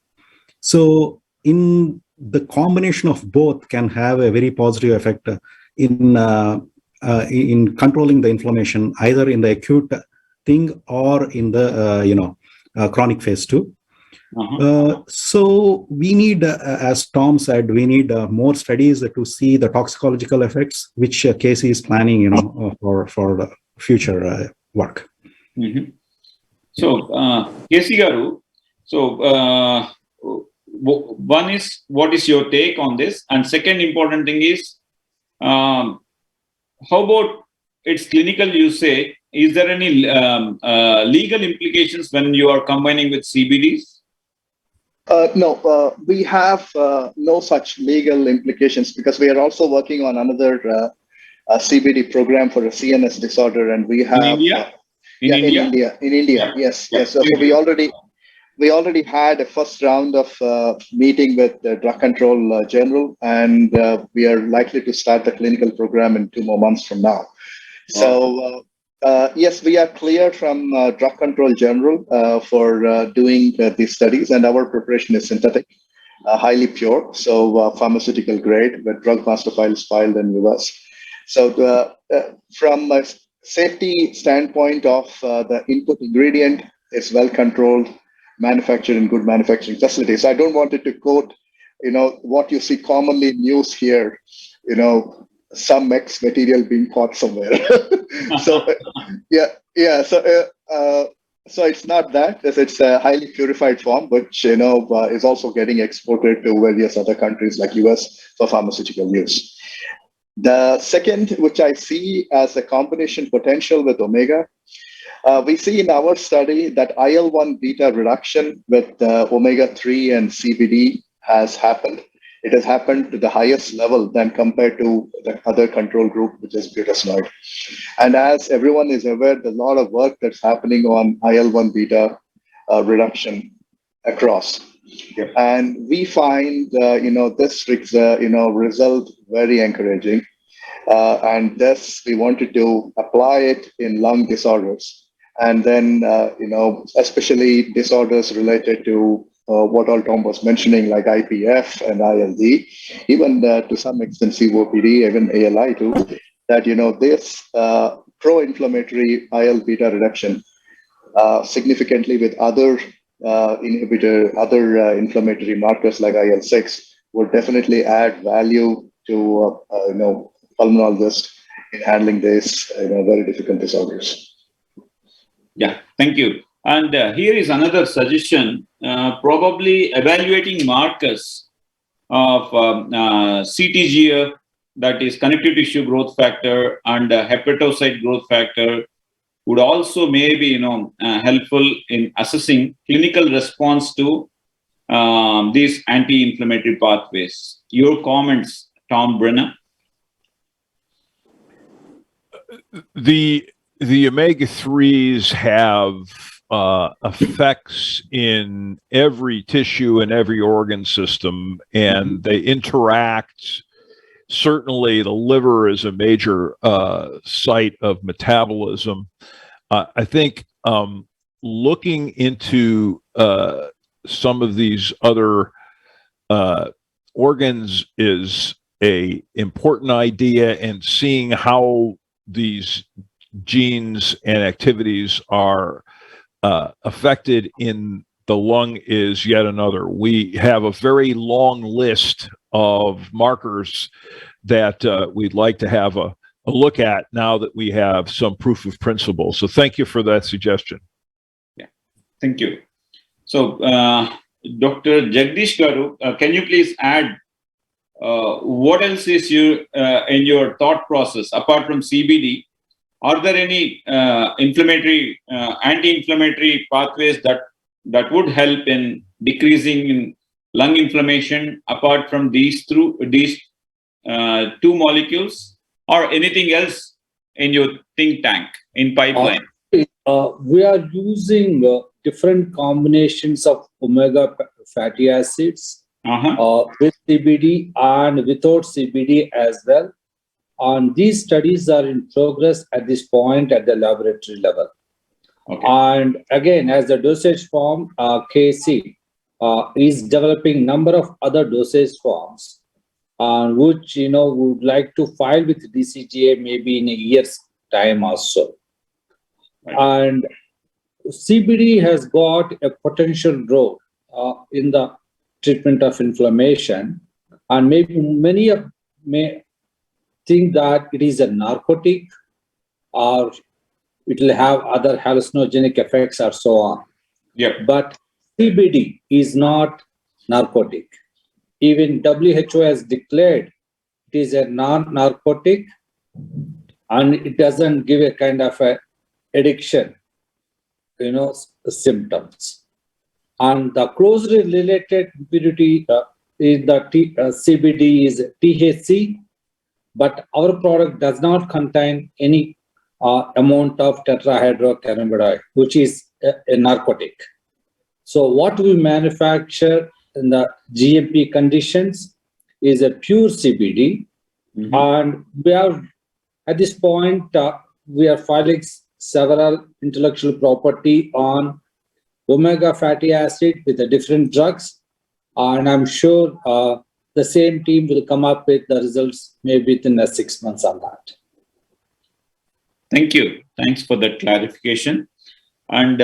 Speaker 6: So in the combination of both can have a very positive effect in controlling the inflammation, either in the acute thing or in the chronic phase 2. So we need, as Tom said, we need more studies to see the toxicological effects, which Casey is planning, for the future work.
Speaker 2: Mm-hmm. So, Casey Garu, so one is, what is your take on this? And second important thing is, how about its clinical usage? Is there any legal implications when you are combining with CBDs?
Speaker 3: No, we have no such legal implications, because we are also working on another CBD program for a CNS disorder, and we have
Speaker 2: in India.
Speaker 3: In India, yes. So we already had a first round of meeting with the Drug Control General, and we are likely to start the clinical program in 2 more months from now. So yes, we are clear from Drug Control General for doing these studies, and our preparation is synthetic, highly pure, so pharmaceutical grade, with drug master files filed in US. So from a safety standpoint of the input ingredient is well controlled, manufactured in good manufacturing facilities. So I don't want it to quote, what you see commonly in news here, some X material being caught somewhere. So so it's not that. It's a highly purified form, which is also getting exported to various other countries like US for pharmaceutical use. The second, which I see as a combination potential with omega, we see in our study that IL-1 beta reduction with omega-3 and CBD has happened. It has happened to the highest level than compared to the other control group, which is budesonide. And as everyone is aware, there's a lot of work that's happening on IL-1 beta reduction across. Yep. And we find, this result very encouraging. And this, we wanted to apply it in lung disorders. And then, especially disorders related to what all Tom was mentioning, like IPF and ILD, even to some extent COPD, even ALI too, that, this pro-inflammatory IL-beta reduction significantly with other inflammatory markers like IL-6 would definitely add value to, pulmonologists in handling these, very difficult disorders.
Speaker 2: Yeah, thank you. And here is another suggestion, probably evaluating markers of CTGF, that is connective tissue growth factor, and hepatocyte growth factor would also maybe, helpful in assessing clinical response to these anti-inflammatory pathways. Your comments, Tom, Brenna?
Speaker 4: The omega-3s have effects in every tissue and every organ system, and they interact. Certainly, the liver is a major site of metabolism. I think looking into some of these other organs is a important idea, and seeing how these genes and activities are affected in the lung is yet another. We have a very long list of markers that we'd like to have a look at now that we have some proof of principle. So thank you for that suggestion.
Speaker 2: Yeah, thank you. So, Dr. Jagadeesh Garu, can you please add what else is in your thought process apart from CBD? Are there any anti-inflammatory pathways that would help in decreasing in lung inflammation apart from these two molecules, or anything else in your think tank in pipeline?
Speaker 5: We are using different combinations of omega fatty acids with CBD and without CBD as well. And these studies are in progress at this point at the laboratory level.
Speaker 2: Okay.
Speaker 5: And again, as the dosage form, KC is developing number of other dosage forms, which would like to file with DCGA maybe in a year's time or so.
Speaker 2: Right.
Speaker 5: And CBD has got a potential role in the treatment of inflammation, and maybe many may think that it is a narcotic or it will have other hallucinogenic effects or so on.
Speaker 2: Yeah.
Speaker 5: But CBD is not narcotic. Even WHO has declared it is a non-narcotic, and it doesn't give a kind of a addiction, symptoms. And the closely related impurity is the CBD is THC, but our product does not contain any amount of tetrahydrocannabinol, which is a narcotic. So what we manufacture in the GMP conditions is a pure CBD. And we are, at this point, we are filing several intellectual property on omega fatty acid with the different drugs. And I'm sure the same team will come up with the results maybe within 6 months on that.
Speaker 2: Thank you. Thanks for that clarification. And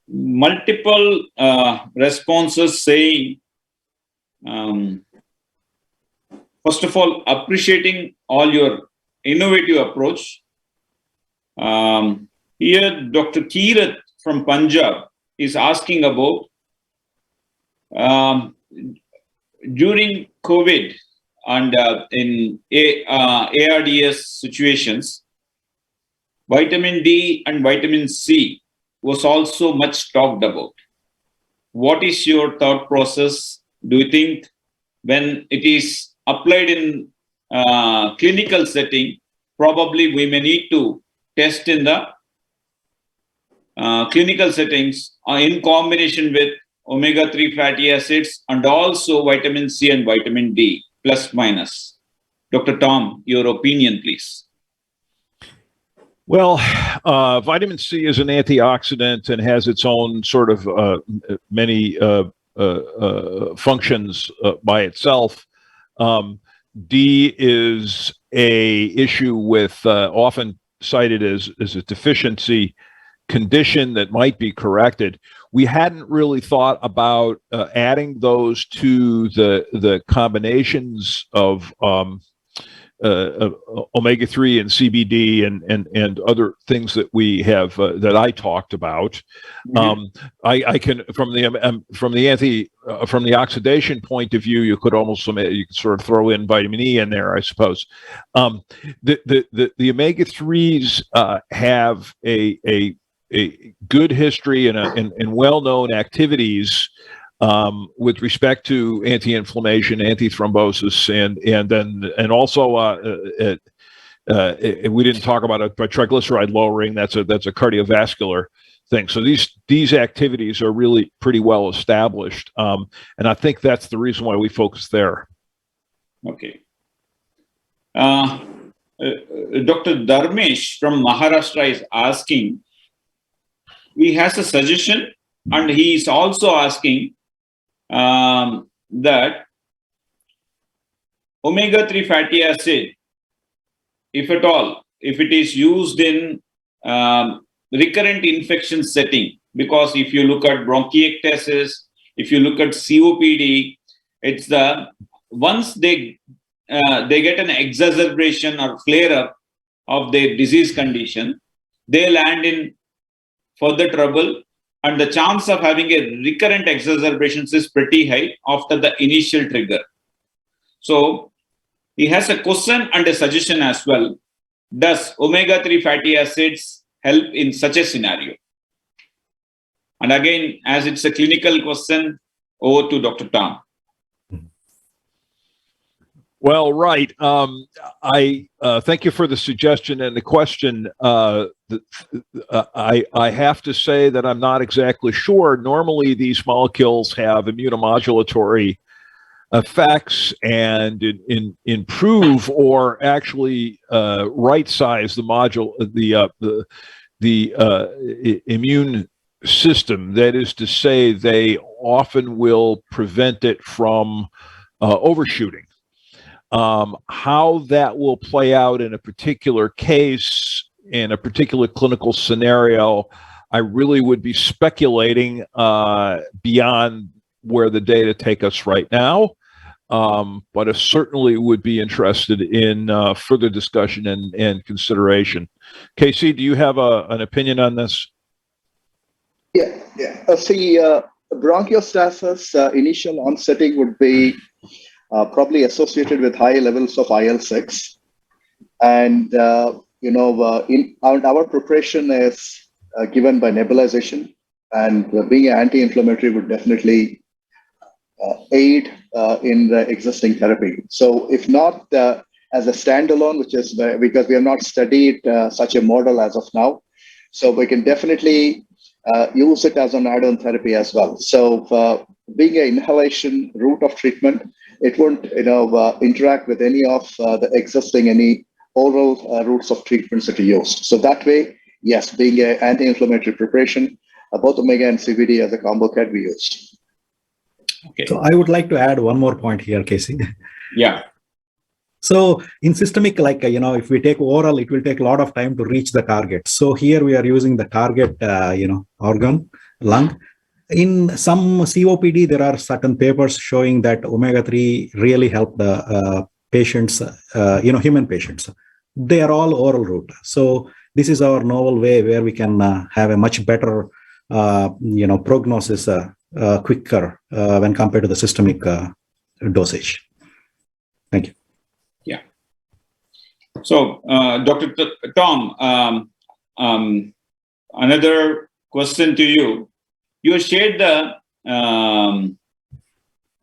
Speaker 2: multiple responses saying, first of all, appreciating all your innovative approach. Here, Dr. Kirat from Punjab is asking about during COVID and in ARDS situations, vitamin D and vitamin C was also much talked about. What is your thought process? Do you think when it is applied in clinical setting, probably we may need to test in the clinical settings in combination with omega-3 fatty acids and also vitamin C and vitamin D, plus minus? Dr. Tom, your opinion, please.
Speaker 4: Well, vitamin C is an antioxidant and has its own sort of many functions by itself. D is a issue with often cited as a deficiency condition that might be corrected. We hadn't really thought about adding those to the combinations of omega-3 and CBD and other things that we have that I talked about. I can from the oxidation point of view, you could sort of throw in vitamin E in there, I suppose. The omega-3s have a good history and well-known activities with respect to anti-inflammation, anti-thrombosis, and also we didn't talk about it, but triglyceride lowering. That's a cardiovascular thing. So these activities are really pretty well established, and I think that's the reason why we focus there.
Speaker 2: Okay. Dr. Dharmesh from Maharashtra is asking. He has a suggestion, and he is also asking that omega-3 fatty acid, if at all, if it is used in recurrent infection setting, because if you look at bronchiectasis, if you look at COPD, it's once they they get an exacerbation or flare-up of their disease condition, they land in further trouble, and the chance of having a recurrent exacerbations is pretty high after the initial trigger. So he has a question and a suggestion as well. Does omega-3 fatty acids help in such a scenario? And again, as it's a clinical question, over to Dr. Tom.
Speaker 4: Well, right. I thank you for the suggestion and the question. I have to say that I'm not exactly sure. Normally, these molecules have immunomodulatory effects and improve or actually right-size the immune system. That is to say, they often will prevent it from overshooting. How that will play out in a particular case, in a particular clinical scenario, I really would be speculating beyond where the data take us right now. But I certainly would be interested in further discussion and consideration. Casey, do you have an opinion on this?
Speaker 3: Yeah. See, bronchiostasis initial onsetting would be probably associated with high levels of IL-6, and our preparation is given by nebulization, and being an anti-inflammatory would definitely aid in the existing therapy. So, if not as a standalone, which is because we have not studied such a model as of now, so we can definitely use it as an add-on therapy as well. So, being an inhalation route of treatment, it won't, interact with any of the existing oral routes of treatments that are used. So that way, yes, being an anti-inflammatory preparation, both omega and CBD as a combo can be used.
Speaker 2: Okay.
Speaker 6: So I would like to add one more point here, Casey.
Speaker 2: Yeah.
Speaker 6: So in systemic, if we take oral, it will take a lot of time to reach the target. So here we are using the target, organ, lung. In some COPD, there are certain papers showing that omega-3 really help the patients, human patients. They are all oral route. So this is our novel way where we can have a much better, prognosis quicker when compared to the systemic dosage. Thank you.
Speaker 2: Yeah. So, Dr. Tom, another question to you. You shared the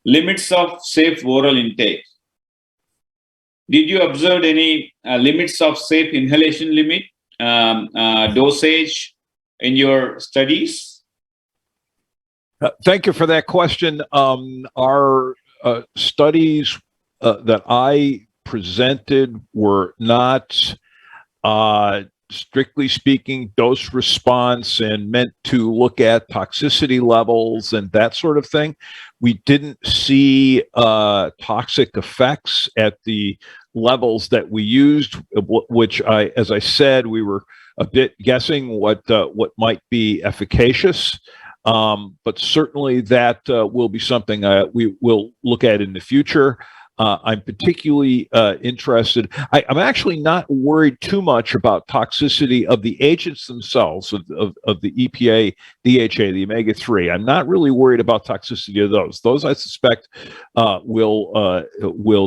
Speaker 2: limits of safe oral intake. Did you observe any limits of safe inhalation limit dosage in your studies?
Speaker 4: Thank you for that question. Our studies that I presented were not strictly speaking dose response and meant to look at toxicity levels and that sort of thing. We didn't see toxic effects at the levels that we used, which as I said, we were a bit guessing what might be efficacious. But certainly that will be something we will look at in the future. I'm particularly interested. I'm actually not worried too much about toxicity of the agents themselves, of the EPA, DHA, the omega-3. I'm not really worried about toxicity of those. Those I suspect will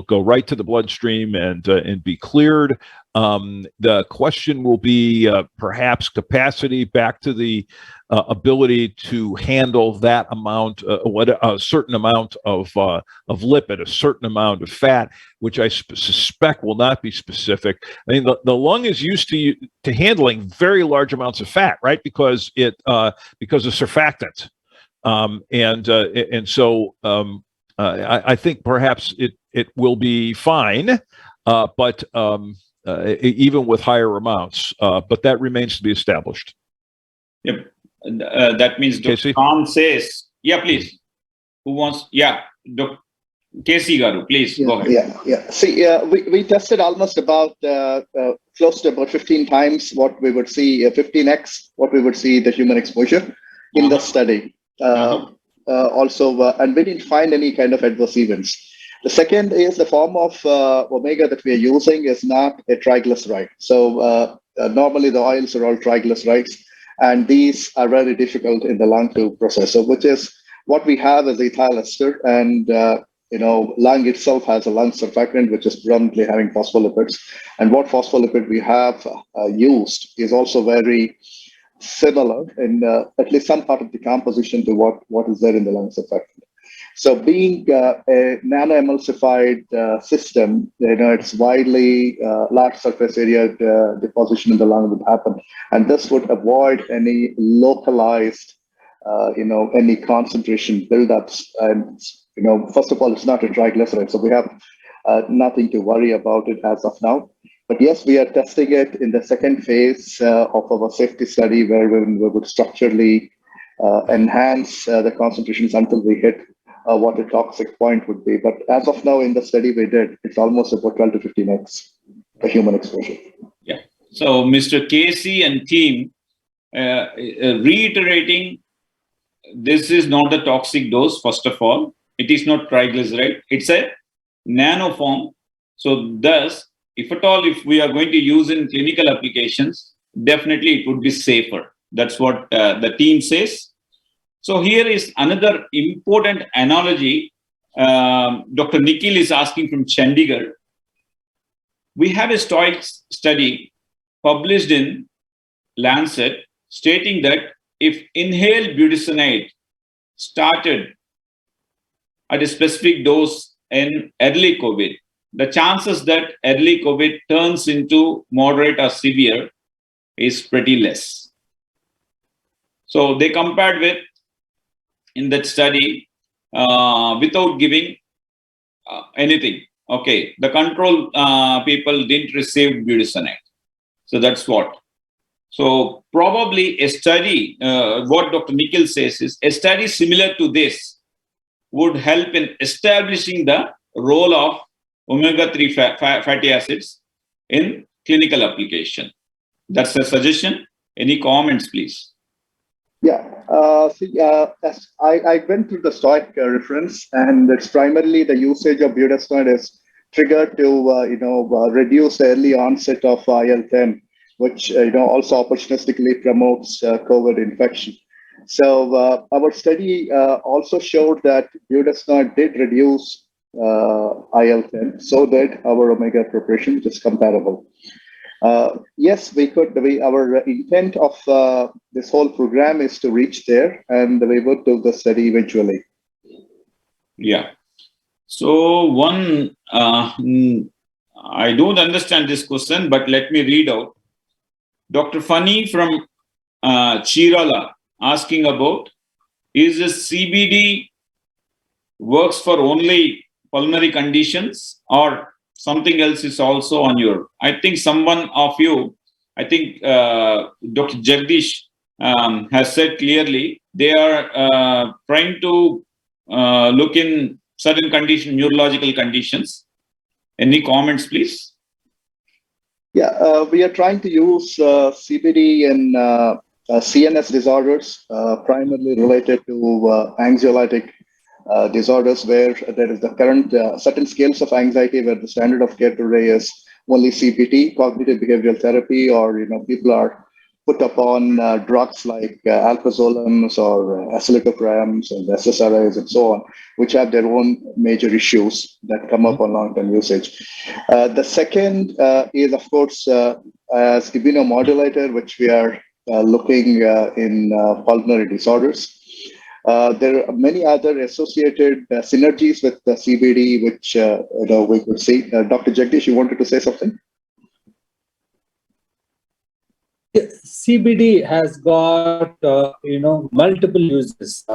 Speaker 4: go right to the bloodstream and be cleared. The question will be perhaps capacity back to the ability to handle that amount, a certain amount of lipid, a certain amount of fat, which I suspect will not be specific. I mean, the lung is used to handling very large amounts of fat, right? Because of surfactant, and so I think perhaps it will be fine, but even with higher amounts, but that remains to be established.
Speaker 2: Yep. That means Dr. Tom says, yeah, please. Who wants? Yeah, Dr. Casey Garu, please go ahead.
Speaker 3: Yeah. See, we tested almost about close to about 15 times what we would see, 15x what we would see the human exposure in the study. Also, and we didn't find any kind of adverse events. The second is the form of omega that we are using is not a triglyceride. So normally the oils are all triglycerides, and these are very difficult in the lung to process. So which is what we have is ethyl ester, and lung itself has a lung surfactant, which is predominantly having phospholipids. And what phospholipid we have used is also very similar in at least some part of the composition to what is there in the lung surfactant. So being a nano-emulsified system, it's widely large surface area deposition in the lung would happen. And this would avoid any localized, any concentration buildups. And, first of all, it's not a triglyceride, so we have nothing to worry about it as of now. But yes, we are testing it in the second phase of our safety study, where we would structurally enhance the concentrations until we hit what a toxic point would be. But as of now, in the study we did, it's almost about 12 to 15x the human exposure.
Speaker 2: Yeah. So, Mr. Casey and team, reiterating, this is not the toxic dose, first of all. It is not triglyceride. It's a nano form. So, thus, if at all, if we are going to use in clinical applications, definitely it would be safer. That's what the team says. So here is another important analogy. Dr. Nikhil is asking from Chandigarh. We have a study published in Lancet stating that if inhaled budesonide started at a specific dose in early COVID, the chances that early COVID turns into moderate or severe is pretty less. So they compared with, in that study, without giving anything. Okay, the control people didn't receive budesonide. So that's what. So probably a study, what Dr. Nikhil says is, a study similar to this would help in establishing the role of omega-3 fatty acids in clinical application. That's a suggestion. Any comments, please?
Speaker 3: Yeah, I went through the STOIC reference, and it's primarily the usage of budesonide is triggered to reduce the early onset of IL-10, which also opportunistically promotes COVID infection. So our study also showed that budesonide did reduce IL-10, so did our omega preparation, which is comparable. Yes, we could. Our intent of this whole program is to reach there, and we would do the study eventually.
Speaker 2: Yeah. So one, I don't understand this question, but let me read out. Dr. Fani from Chirala asking about, is this CBD works for only pulmonary conditions or something else is also on your, I think someone of you, I think Dr. Jagadeesh has said clearly, they are trying to look in certain neurological conditions. Any comments, please?
Speaker 3: Yeah, we are trying to use CBD in CNS disorders, primarily related to anxiolytic disorders, where there is the current certain scales of anxiety where the standard of care today is only CBT, cognitive behavioral therapy, or people are put upon drugs like alprazolam or escitalopram and SSRIs and so on, which have their own major issues that come up on long-term usage. The second is, of course, as immunomodulator, which we are looking in pulmonary disorders. There are many other associated synergies with the CBD, which we could see. Dr. Jagadeesh, you wanted to say something?
Speaker 5: CBD has got multiple uses.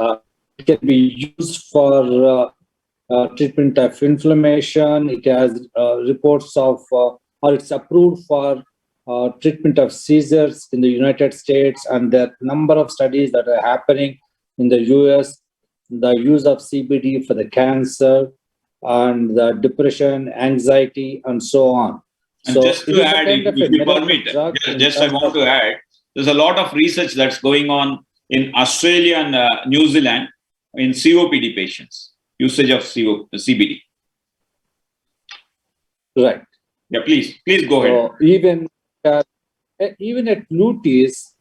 Speaker 5: It can be used for treatment of inflammation. It has reports of, or it's approved for treatment of seizures in the United States, and there are a number of studies that are happening in the US. The use of CBD for the cancer and the depression, anxiety, and so on.
Speaker 2: And
Speaker 5: so
Speaker 2: just to add, if you permit, just I want to add, there's a lot of research that's going on in Australia and New Zealand in COPD patients, usage of CBD.
Speaker 5: Right.
Speaker 2: Yeah, please go ahead.
Speaker 5: So even at Leiutis,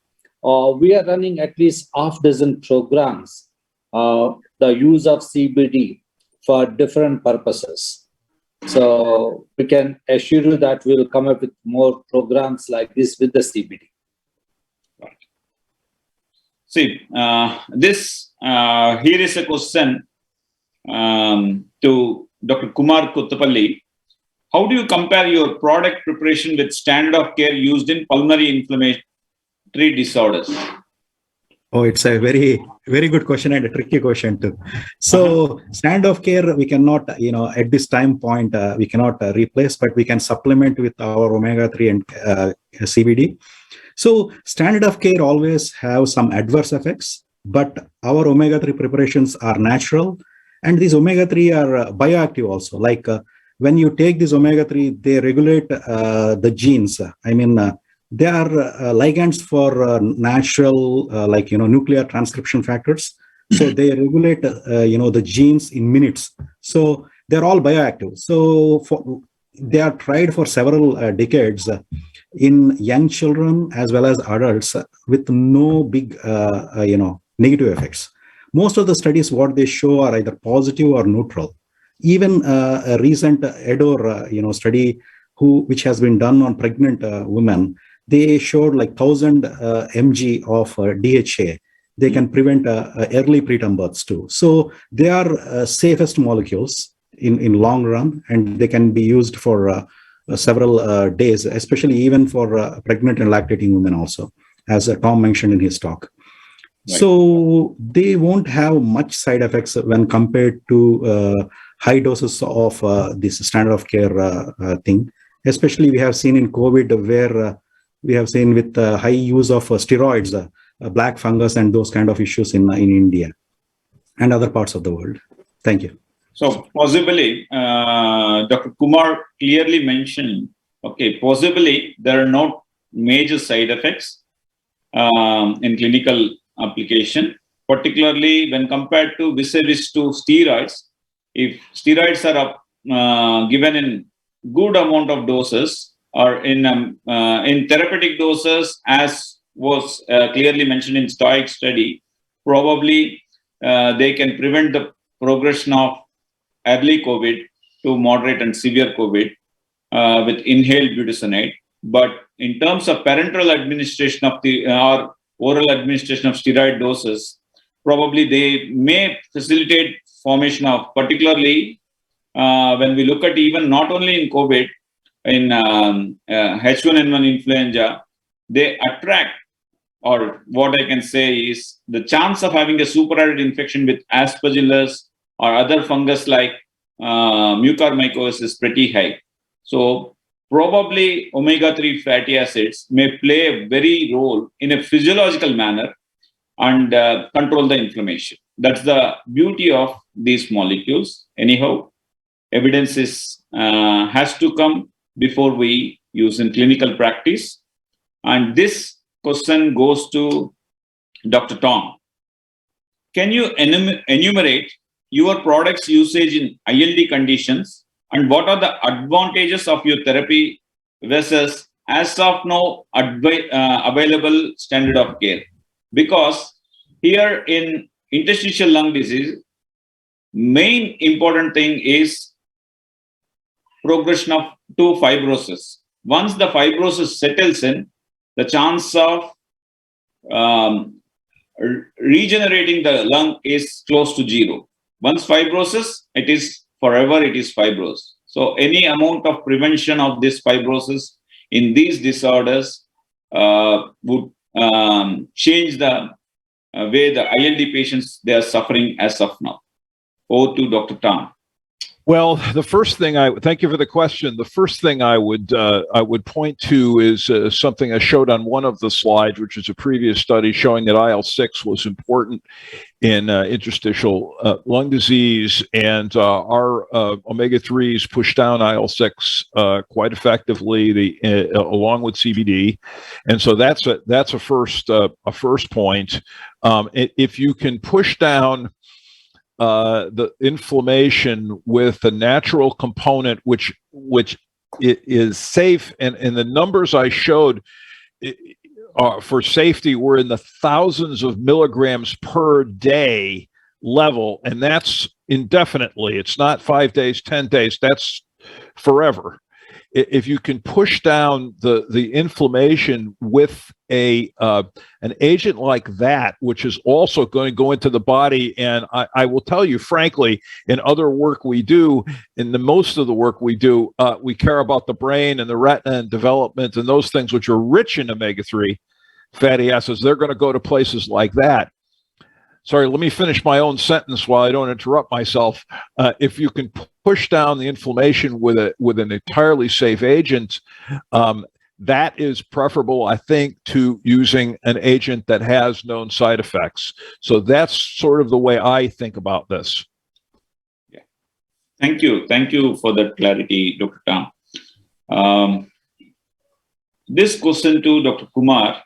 Speaker 5: we are running at least half dozen programs, the use of CBD for different purposes. So we can assure you that we'll come up with more programs like this with the CBD.
Speaker 2: Right. See, here is a question to Dr. Kumar Kothapalli. How do you compare your product preparation with standard of care used in pulmonary inflammatory disorders?
Speaker 6: Oh, it's a very, very good question and a tricky question too. So standard of care, we cannot, at this time point, we cannot replace, but we can supplement with our omega-3 and CBD. So standard of care always have some adverse effects, but our omega-3 preparations are natural. And these omega-3 are bioactive also. Like when you take this omega-3, they regulate the genes. They are ligands for natural, nuclear transcription factors. So they regulate, the genes in minutes. So they're all bioactive. So they are tried for several decades in young children as well as adults with no big, negative effects. Most of the studies, what they show are either positive or neutral. Even a recent EDOR, study which has been done on pregnant women, they showed like 1,000 mg of DHA. They can prevent early preterm births too. So they are safest molecules in long run, and they can be used for several days, especially even for pregnant and lactating women also, as Tom mentioned in his talk. Right. So they won't have much side effects when compared to high doses of this standard of care thing. Especially we have seen in COVID where we have seen with high use of steroids, black fungus and those kind of issues in India and other parts of the world. Thank you.
Speaker 2: So possibly, Dr. Kumar clearly mentioned, possibly there are no major side effects in clinical application, particularly when compared to vis-a-vis to steroids. If steroids are given in good amount of doses or in therapeutic doses, as was clearly mentioned in STOIC study, probably they can prevent the progression of early COVID to moderate and severe COVID with inhaled budesonide. But in terms of parenteral administration of or oral administration of steroid doses, probably they may facilitate formation of, particularly when we look at even not only in COVID, in H1N1 influenza, they attract, or what I can say is the chance of having a superadded infection with aspergillus or other fungus like mucormycosis is pretty high. So probably omega-3 fatty acids may play a very role in a physiological manner and control the inflammation. That's the beauty of these molecules. Anyhow, evidence has to come before we use in clinical practice. And this question goes to Dr. Tom. Can you enumerate your product's usage in ILD conditions, and what are the advantages of your therapy versus as of now available standard of care? Because here in interstitial lung disease, main important thing is progression to fibrosis. Once the fibrosis settles in, the chance of regenerating the lung is close to zero. Once fibrosis, it is forever, it is fibrous. So any amount of prevention of this fibrosis in these disorders would change the way the ILD patients, they are suffering as of now. Over to Dr. Tom.
Speaker 4: Well, the first thing thank you for the question. The first thing I would point to is something I showed on one of the slides, which is a previous study showing that IL-6 was important in interstitial lung disease, and our omega-3s push down IL-6 quite effectively, along with CBD, and so that's a first point. If you can push down the inflammation with a natural component which is safe, and the numbers I showed for safety were in the thousands of milligrams per day level, and that's indefinitely. It's not 5 days, 10 days. That's forever. If you can push down the inflammation with an agent like that, which is also going to go into the body, and I will tell you frankly, in other work we do, in the most of the work we do, we care about the brain and the retina and development and those things which are rich in omega-3 fatty acids. They're going to go to places like that. Sorry, let me finish my own sentence while I don't interrupt myself. If you can push down the inflammation with an entirely safe agent, that is preferable, I think, to using an agent that has known side effects. So that's sort of the way I think about this.
Speaker 2: Yeah. Thank you for that clarity, Dr. Tom. This question to Dr. Kumar.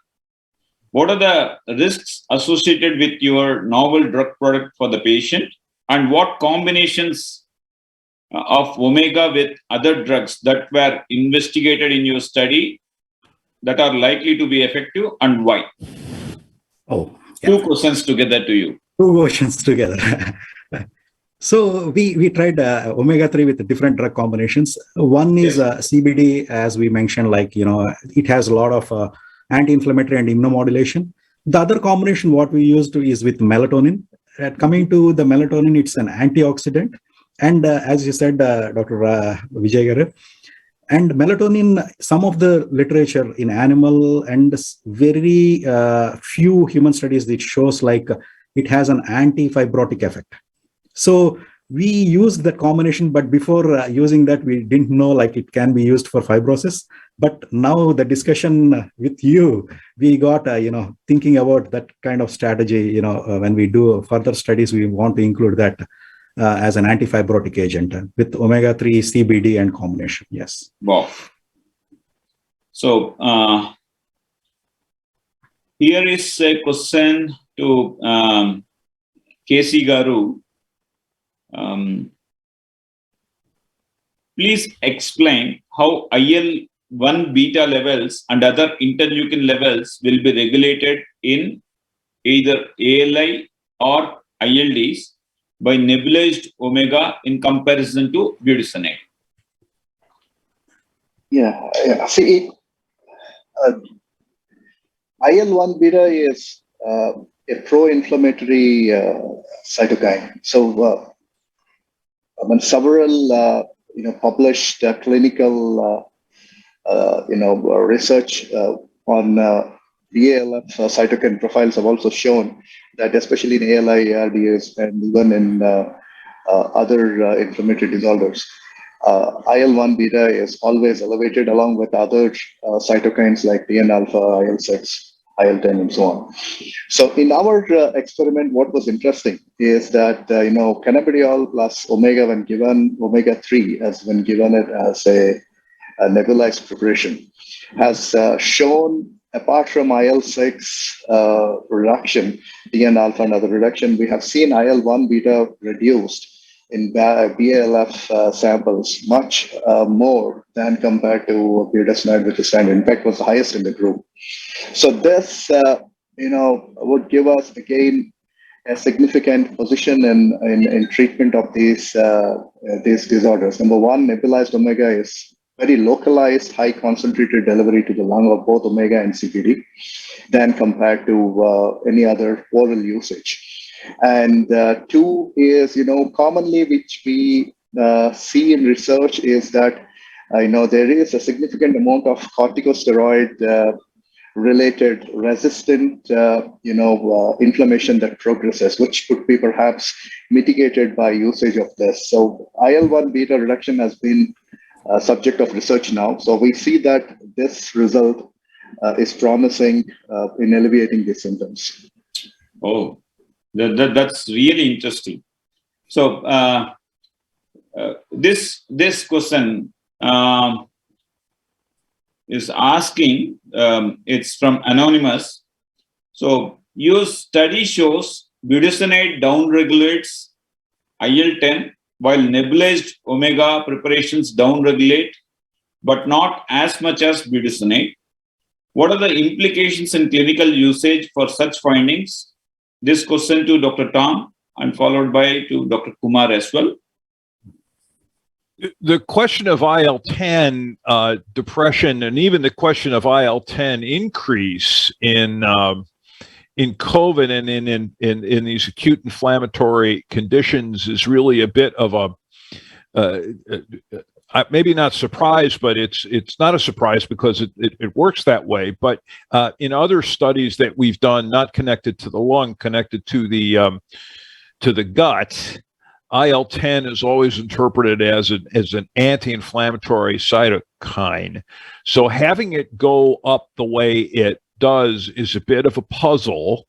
Speaker 2: What are the risks associated with your novel drug product for the patient, and what combinations of omega with other drugs that were investigated in your study that are likely to be effective, and why?
Speaker 6: Oh, yeah.
Speaker 2: Two questions together to you.
Speaker 6: Two questions together. So we tried omega-3 with different drug combinations. One is CBD, as we mentioned, it has a lot of anti-inflammatory and immunomodulation. The other combination what we used is with melatonin. Coming to the melatonin, it's an antioxidant. And as you said, Dr. Vijay Garu, and melatonin, some of the literature in animal and very few human studies, it shows it has an anti-fibrotic effect. So we used that combination, but before using that, we didn't know it can be used for fibrosis. But now the discussion with you, we got, thinking about that kind of strategy, when we do further studies, we want to include that as an anti-fibrotic agent with omega-3, CBD and combination. Yes.
Speaker 2: Wow. So here is a question to KC Garu. Please explain how IL-1 beta levels and other interleukin levels will be regulated in either ALI or ILDs by nebulized omega in comparison to budesonide.
Speaker 3: Yeah. See, IL-1 beta is a pro-inflammatory cytokine. So, several published clinical research on BALF cytokine profiles have also shown that, especially in ALI, ARDS, and even in other inflammatory disorders, IL-1 beta is always elevated along with other cytokines like TNF-alpha, IL-6, IL-10, and so on. So in our experiment, what was interesting is that, cannabidiol plus omega, when given omega-3, when given it as a nebulized preparation, has shown, apart from IL-6 reduction, TNF-alpha and other reduction, we have seen IL-1 beta reduced in BALF samples much more than compared to budesonide, which is standard. In fact, was the highest in the group. So this, would give us again a significant position in treatment of these disorders. Number one, nebulized omega is very localized, high concentrated delivery to the lung of both omega and CBD than compared to any other oral usage. And two is, commonly which we see in research is that, there is a significant amount of corticosteroid related resistant, inflammation that progresses, which could be perhaps mitigated by usage of this. So IL-1 beta reduction has been subject of research now. So we see that this result is promising in alleviating these symptoms.
Speaker 2: Oh, that's really interesting. So this question is asking, it's from Anonymous. So your study shows budesonide downregulates IL-10 while nebulized omega preparations downregulate but not as much as budesonide. What are the implications in clinical usage for such findings? This question to Dr. Tom and followed by to Dr. Kumar as well.
Speaker 4: The question of IL-10 depression, and even the question of IL-10 increase in COVID and in these acute inflammatory conditions is really a bit of a maybe not surprise, but it's not a surprise because it works that way. But in other studies that we've done, not connected to the lung, connected to the gut, IL-10 is always interpreted as an anti-inflammatory cytokine. So having it go up the way it does is a bit of a puzzle.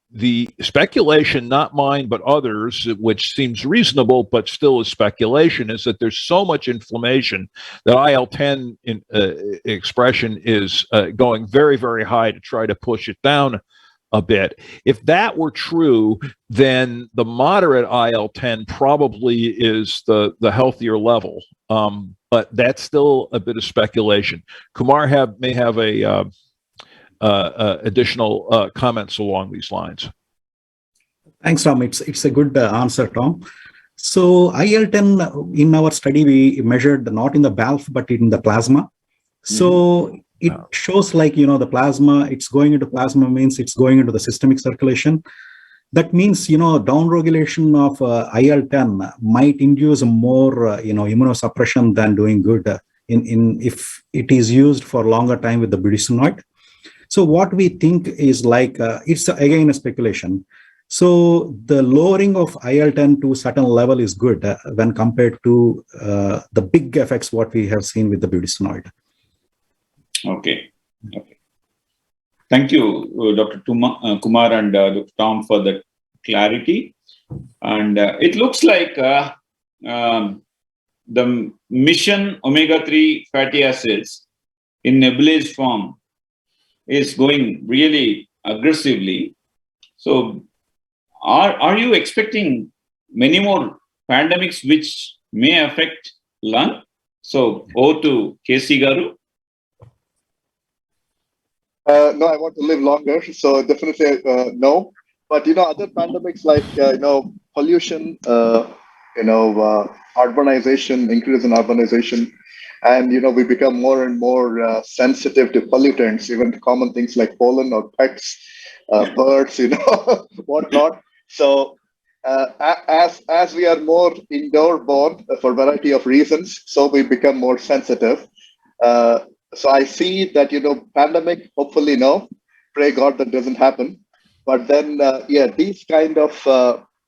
Speaker 4: The speculation, not mine but others, which seems reasonable but still is speculation, is that there's so much inflammation that IL-10 expression is going very, very high to try to push it down a bit. If that were true, then the moderate IL-10 probably is the healthier level. But that's still a bit of speculation. Kumar may have additional comments along these lines.
Speaker 6: Thanks, Tom. It's a good answer, Tom. So IL-10 in our study we measured not in the BALF but in the plasma. So it shows like the plasma. It's going into plasma means it's going into the systemic circulation. That means downregulation of IL-10 might induce more immunosuppression than doing good if it is used for longer time with the budesonide. So what we think is like, it's again a speculation. So the lowering of IL-10 to a certain level is good when compared to the big effects what we have seen with the budesonide.
Speaker 2: Okay. Thank you, Dr. Kumar and Dr. Tom for the clarity. And it looks like the mission omega-3 fatty acids in nebulized form is going really aggressively. So are you expecting many more pandemics which may affect lung? So over to KC Garu.
Speaker 3: No, I want to live longer, so definitely no. But other pandemics like pollution, urbanization, increase in urbanization, and we become more and more sensitive to pollutants, even common things like pollen or pets, birds, whatnot. So as we are more indoor born for a variety of reasons, so we become more sensitive. So I see that, pandemic, hopefully no, pray God that doesn't happen. But then, these kind of,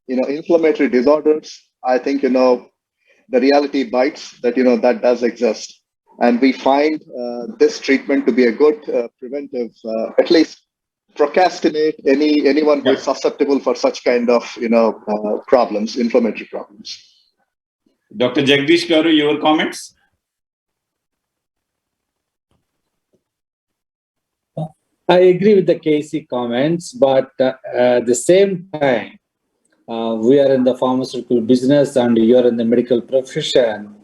Speaker 3: inflammatory disorders, I think, the reality bites that, that does exist. And we find this treatment to be a good preventive, at least procrastinate anyone who is susceptible for such kind of, problems, inflammatory problems.
Speaker 2: Dr. Jagadeesh Garu, your comments?
Speaker 5: I agree with the KC comments, but at the same time, we are in the pharmaceutical business and you are in the medical profession.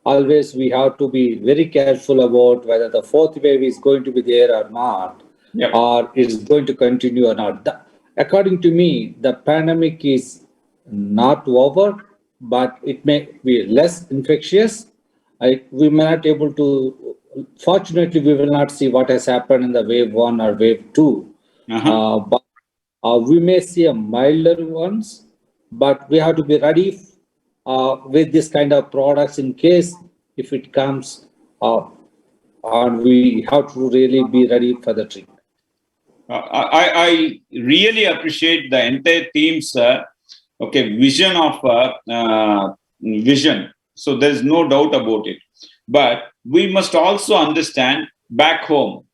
Speaker 5: Always we have to be very careful about whether the fourth wave is going to be there or not, or is going to continue or not. According to me, the pandemic is not over, but it may be less infectious. We may not able to. Fortunately, we will not see what has happened in the wave 1 or wave 2. But we may see a milder ones, but we have to be ready with this kind of products in case if it comes, and we have to really be ready for the treatment.
Speaker 2: I really appreciate the entire team's vision of vision. So there's no doubt about it. But we must also understand back home,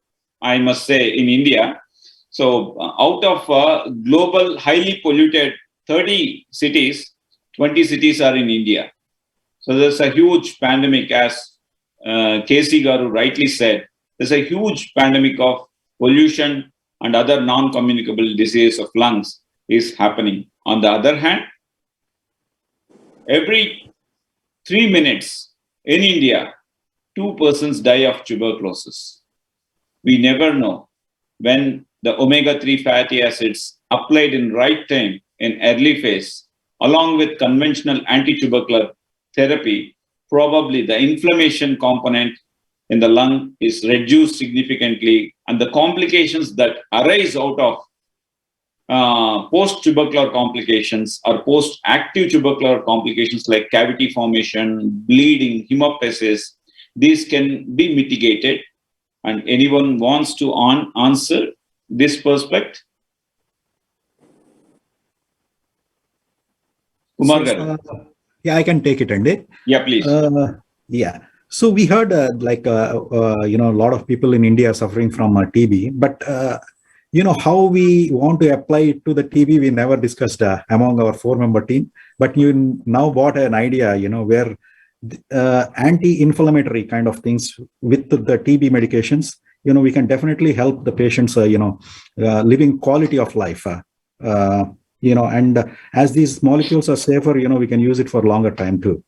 Speaker 2: I must say in India. So out of global highly polluted 30 cities, 20 cities are in India. So there's a huge pandemic, as KC Garu rightly said. There's a huge pandemic of pollution and other non-communicable disease of lungs is happening. On the other hand, every 3 minutes, in India, 2 persons die of tuberculosis. We never know when the omega-3 fatty acids applied in right time in early phase, along with conventional anti-tubercular therapy, probably the inflammation component in the lung is reduced significantly, and the complications that arise out of post-tubercular complications or post-active tubercular complications like cavity formation, bleeding, hemoptysis, these can be mitigated. And anyone wants to answer this perspective? Kumar garu.
Speaker 6: Yeah, I can take it, Andy.
Speaker 2: Yeah, please.
Speaker 6: Yeah. So we heard a lot of people in India are suffering from TB, but how we want to apply it to the TB, we never discussed among our 4-member team. But you now bought an idea, where anti-inflammatory kind of things with the TB medications, we can definitely help the patients, living quality of life. And as these molecules are safer, we can use it for longer time too.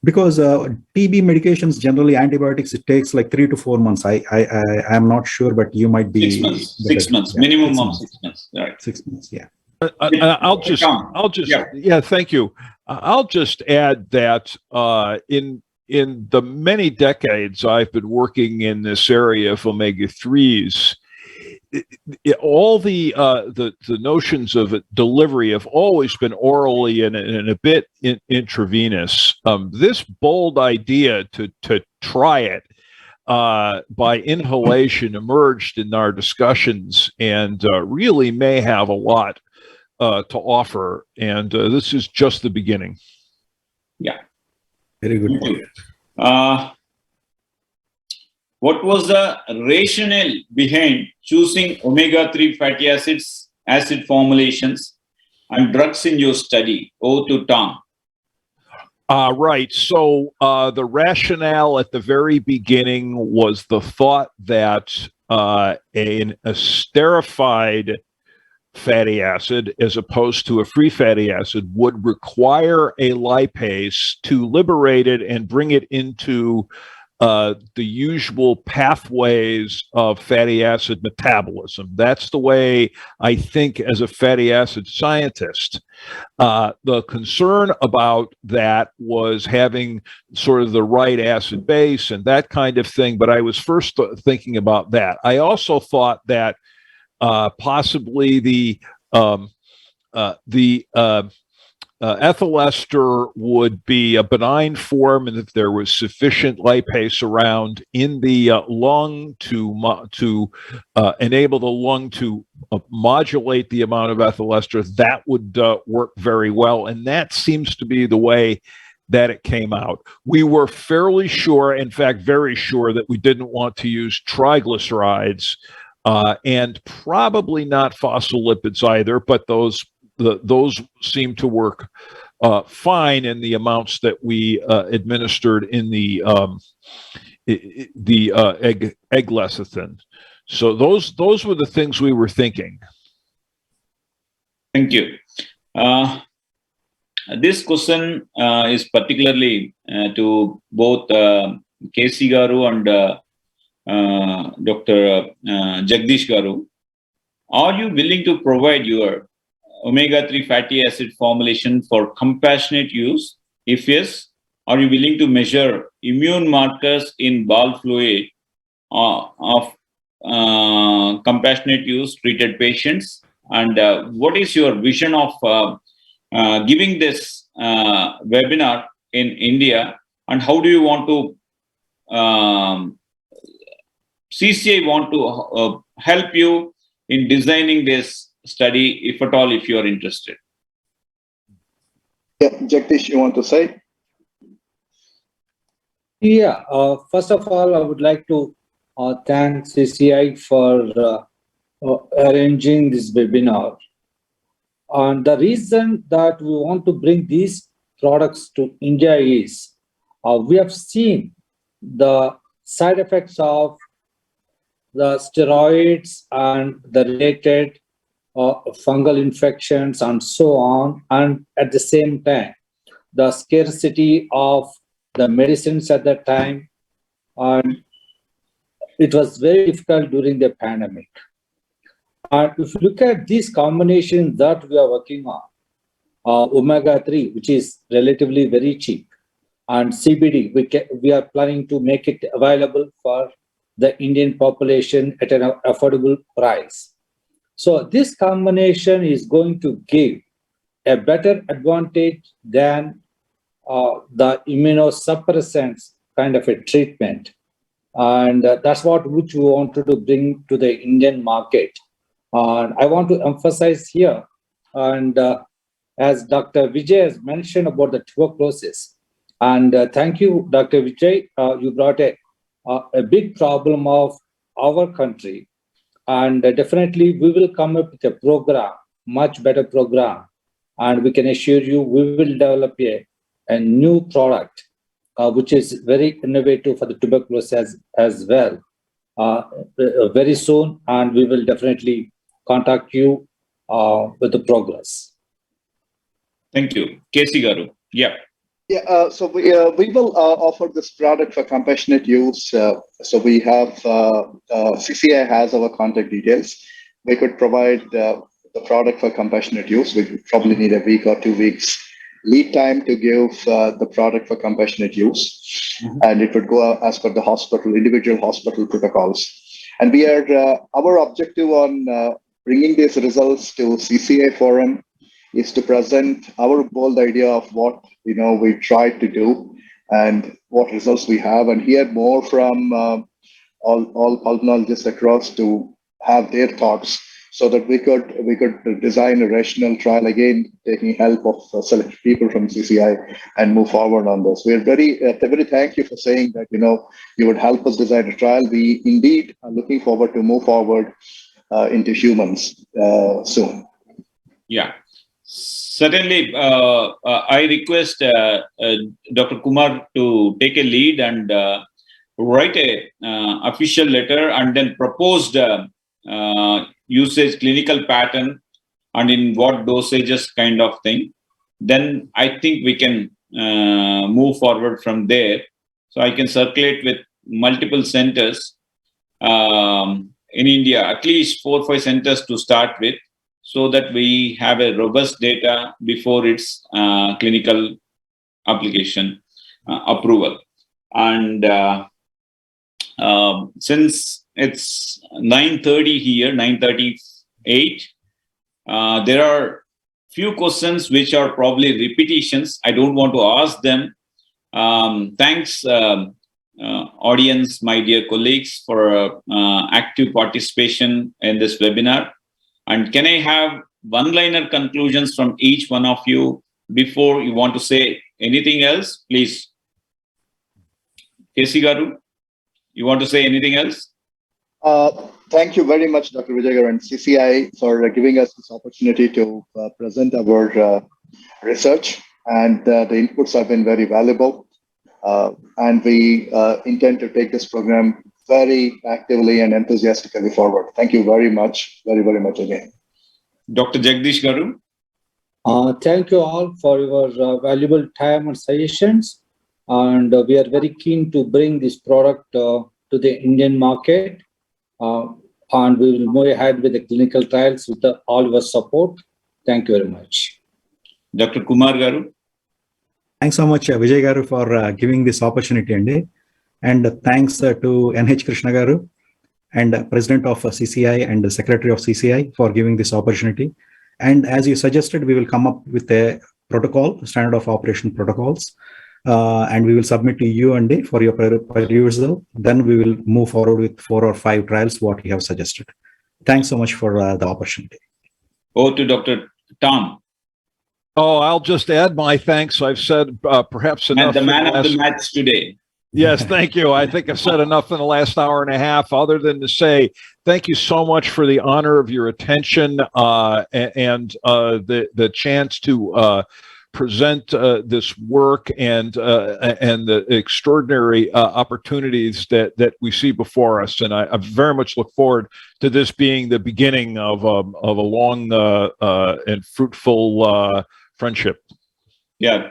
Speaker 6: Because TB medications, generally antibiotics, it takes like 3 to 4 months. I'm not sure, but you might be
Speaker 2: 6 months. 6 months, yeah, minimum 6 months. 6 months. Right.
Speaker 6: 6 months, yeah.
Speaker 4: I'll just, thank you. I'll just add that in the many decades I've been working in this area of omega-3s, all the notions of delivery have always been orally and a bit intravenous. This bold idea to try it by inhalation emerged in our discussions and really may have a lot to offer. And this is just the beginning.
Speaker 2: Yeah.
Speaker 6: Very good.
Speaker 2: What was the rationale behind choosing omega-3 fatty acids, acid formulations, and drugs in your study? Over to Tom.
Speaker 4: Right. So the rationale at the very beginning was the thought that an esterified fatty acid, as opposed to a free fatty acid, would require a lipase to liberate it and bring it into the usual pathways of fatty acid metabolism. That's the way I think as a fatty acid scientist. The concern about that was having sort of the right acid base and that kind of thing, but I was first thinking about that. I also thought that possibly the ethyl ester would be a benign form, and if there was sufficient lipase around in the lung to enable the lung to modulate the amount of ethyl ester, that would work very well. And that seems to be the way that it came out. We were fairly sure, in fact, very sure, that we didn't want to use triglycerides and probably not phospholipids either, but those seem to work fine in the amounts that we administered in the egg lecithin. So those were the things we were thinking.
Speaker 2: Thank you. This question is particularly to both KC Garu and Dr. Jagadeesh Garu. Are you willing to provide your omega-3 fatty acid formulation for compassionate use? If yes, are you willing to measure immune markers in bowel fluid of compassionate use treated patients? And what is your vision of giving this webinar in India? And how do you want to, CCI want to help you in designing this study, if at all, if you are interested?
Speaker 3: Yeah, Jagadeesh, you want to say?
Speaker 5: Yeah, first of all, I would like to thank CCI for arranging this webinar. And the reason that we want to bring these products to India is we have seen the side effects of the steroids and the related fungal infections and so on. And at the same time, the scarcity of the medicines at that time, and it was very difficult during the pandemic. And if you look at these combinations that we are working on, omega-3, which is relatively very cheap, and CBD, we are planning to make it available for the Indian population at an affordable price. So this combination is going to give a better advantage than the immunosuppressants kind of a treatment. And that's which we wanted to bring to the Indian market. And I want to emphasize here, and as Dr. Vijay has mentioned about the tuberculosis, and thank you, Dr. Vijay, you brought a big problem of our country. And definitely we will come up with a program, much better program. And we can assure you we will develop a new product, which is very innovative for the tuberculosis as well, very soon. And we will definitely contact you with the progress.
Speaker 2: Thank you. K.C. Garu. Yeah.
Speaker 3: Yeah, so we will offer this product for compassionate use. So we have, CCI has our contact details. We could provide the product for compassionate use. We would probably need a week or 2 weeks lead time to give the product for compassionate use. Mm-hmm. And it would go as per the individual hospital protocols. And we are, our objective on bringing these results to CCI forum is to present our bold idea of what we tried to do and what results we have, and hear more from all pulmonologists across to have their thoughts, so that we could design a rational trial, again taking help of select people from CCI and move forward on this. We are very thank you for saying that you would help us design a trial. We indeed are looking forward to move forward into humans soon.
Speaker 2: Yeah. Certainly, I request Dr. Kumar to take a lead and write a official letter and then proposed usage clinical pattern and in what dosages kind of thing. Then I think we can move forward from there. So I can circulate with multiple centers in India, at least 4 or 5 centers to start with, so that we have a robust data before its clinical application approval. And since it's 9:30 here, 9:38, there are few questions which are probably repetitions. I don't want to ask them. Thanks, audience, my dear colleagues, for active participation in this webinar. And can I have one-liner conclusions from each one of you before you want to say anything else, please? K.C. Garu, you want to say anything else?
Speaker 3: Thank you very much, Dr. Vijay and CCI, for giving us this opportunity to present our research. And the inputs have been very valuable. And we intend to take this program very actively and enthusiastically forward. Thank you very much, very, very much again.
Speaker 2: Dr. Jagadeesh Garu.
Speaker 5: Thank you all for your valuable time and suggestions. And we are very keen to bring this product to the Indian market. And we will move ahead with the clinical trials with all your support. Thank you very much.
Speaker 2: Dr. Kumar Garu.
Speaker 6: Thanks so much, Vijay Garu, for giving this opportunity, Andy. And thanks to NH Krishna Garu and President of CCI and the Secretary of CCI for giving this opportunity. And as you suggested, we will come up with a protocol, standard of operation protocols, and we will submit to you, Andy, for your perusal. Then we will move forward with 4 or 5 trials, what you have suggested. Thanks so much for the opportunity.
Speaker 2: Over to Dr. Tom.
Speaker 4: Oh, I'll just add my thanks. I've said perhaps enough.
Speaker 2: And the man of the match today.
Speaker 4: Yes, thank you. I think I've said enough in the last hour and a half, other than to say thank you so much for the honor of your attention and the chance to present this work and the extraordinary opportunities that we see before us. And I very much look forward to this being the beginning of a long and fruitful friendship.
Speaker 2: Yeah.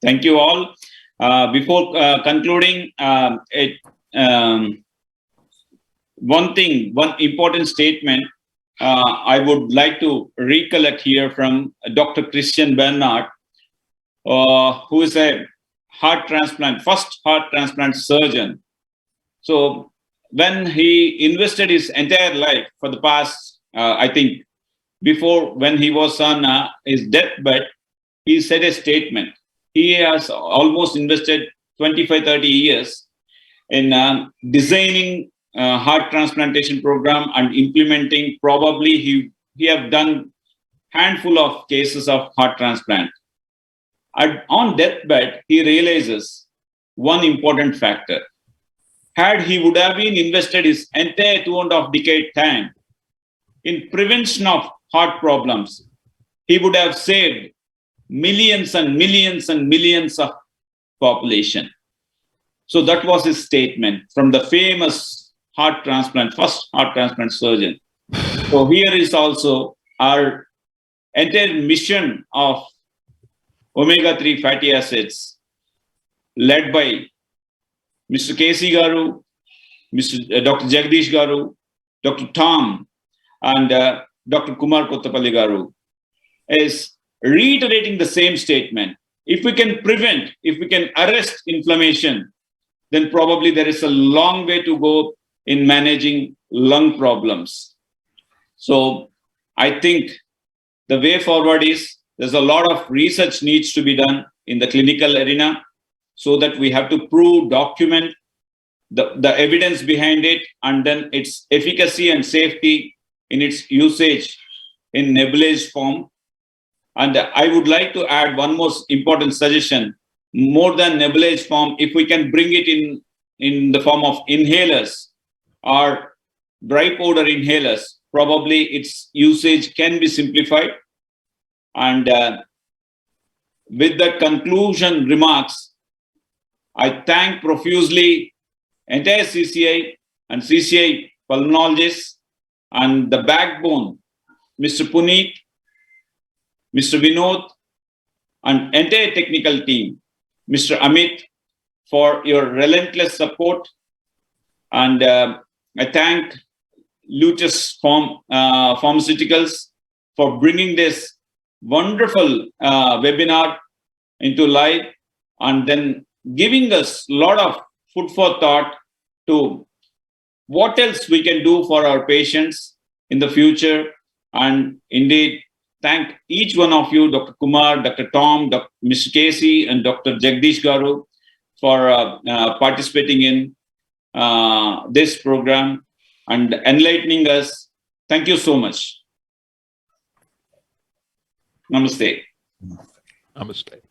Speaker 2: Thank you all. Before concluding, one important statement I would like to recollect here from Dr. Christian Bernard, who is a first heart transplant surgeon. So when he invested his entire life for the past, I think, before when he was on his deathbed, he said a statement. He has almost invested 25-30 years in designing heart transplantation program and implementing. Probably he have done handful of cases of heart transplant. On deathbed, he realizes one important factor. Had he would have been invested his entire 2.5 decade time in prevention of heart problems, he would have saved millions and millions and millions of population. So that was his statement from the famous first heart transplant surgeon. So here is also our entire mission of omega-3 fatty acids, led by Mr. KC Garu, Dr. Jagadeesh Garu, Dr. Tom, and Dr. Kumar Kothapalli Garu, is reiterating the same statement. If we can prevent, if we can arrest inflammation, then probably there is a long way to go in managing lung problems. So I think the way forward is there's a lot of research needs to be done in the clinical arena, so that we have to prove, document the evidence behind it, and then its efficacy and safety in its usage in nebulized form. And I would like to add one more important suggestion. More than nebulized form, if we can bring it in the form of inhalers or dry powder inhalers, probably its usage can be simplified. And with the conclusion remarks, I thank profusely entire CCI and CCI pulmonologists and the backbone, Mr. Puneet, Mr. Vinod, and entire technical team, Mr. Amit, for your relentless support. And I thank Leiutis Pharmaceuticals for bringing this wonderful webinar into life, and then giving us a lot of food for thought to what else we can do for our patients in the future. And indeed, thank each one of you, Dr. Kumar, Dr. Tom, Mr. Casey, and Dr. Jagadeesh Garu, for participating in this program and enlightening us. Thank you so much. Namaste.
Speaker 4: Namaste.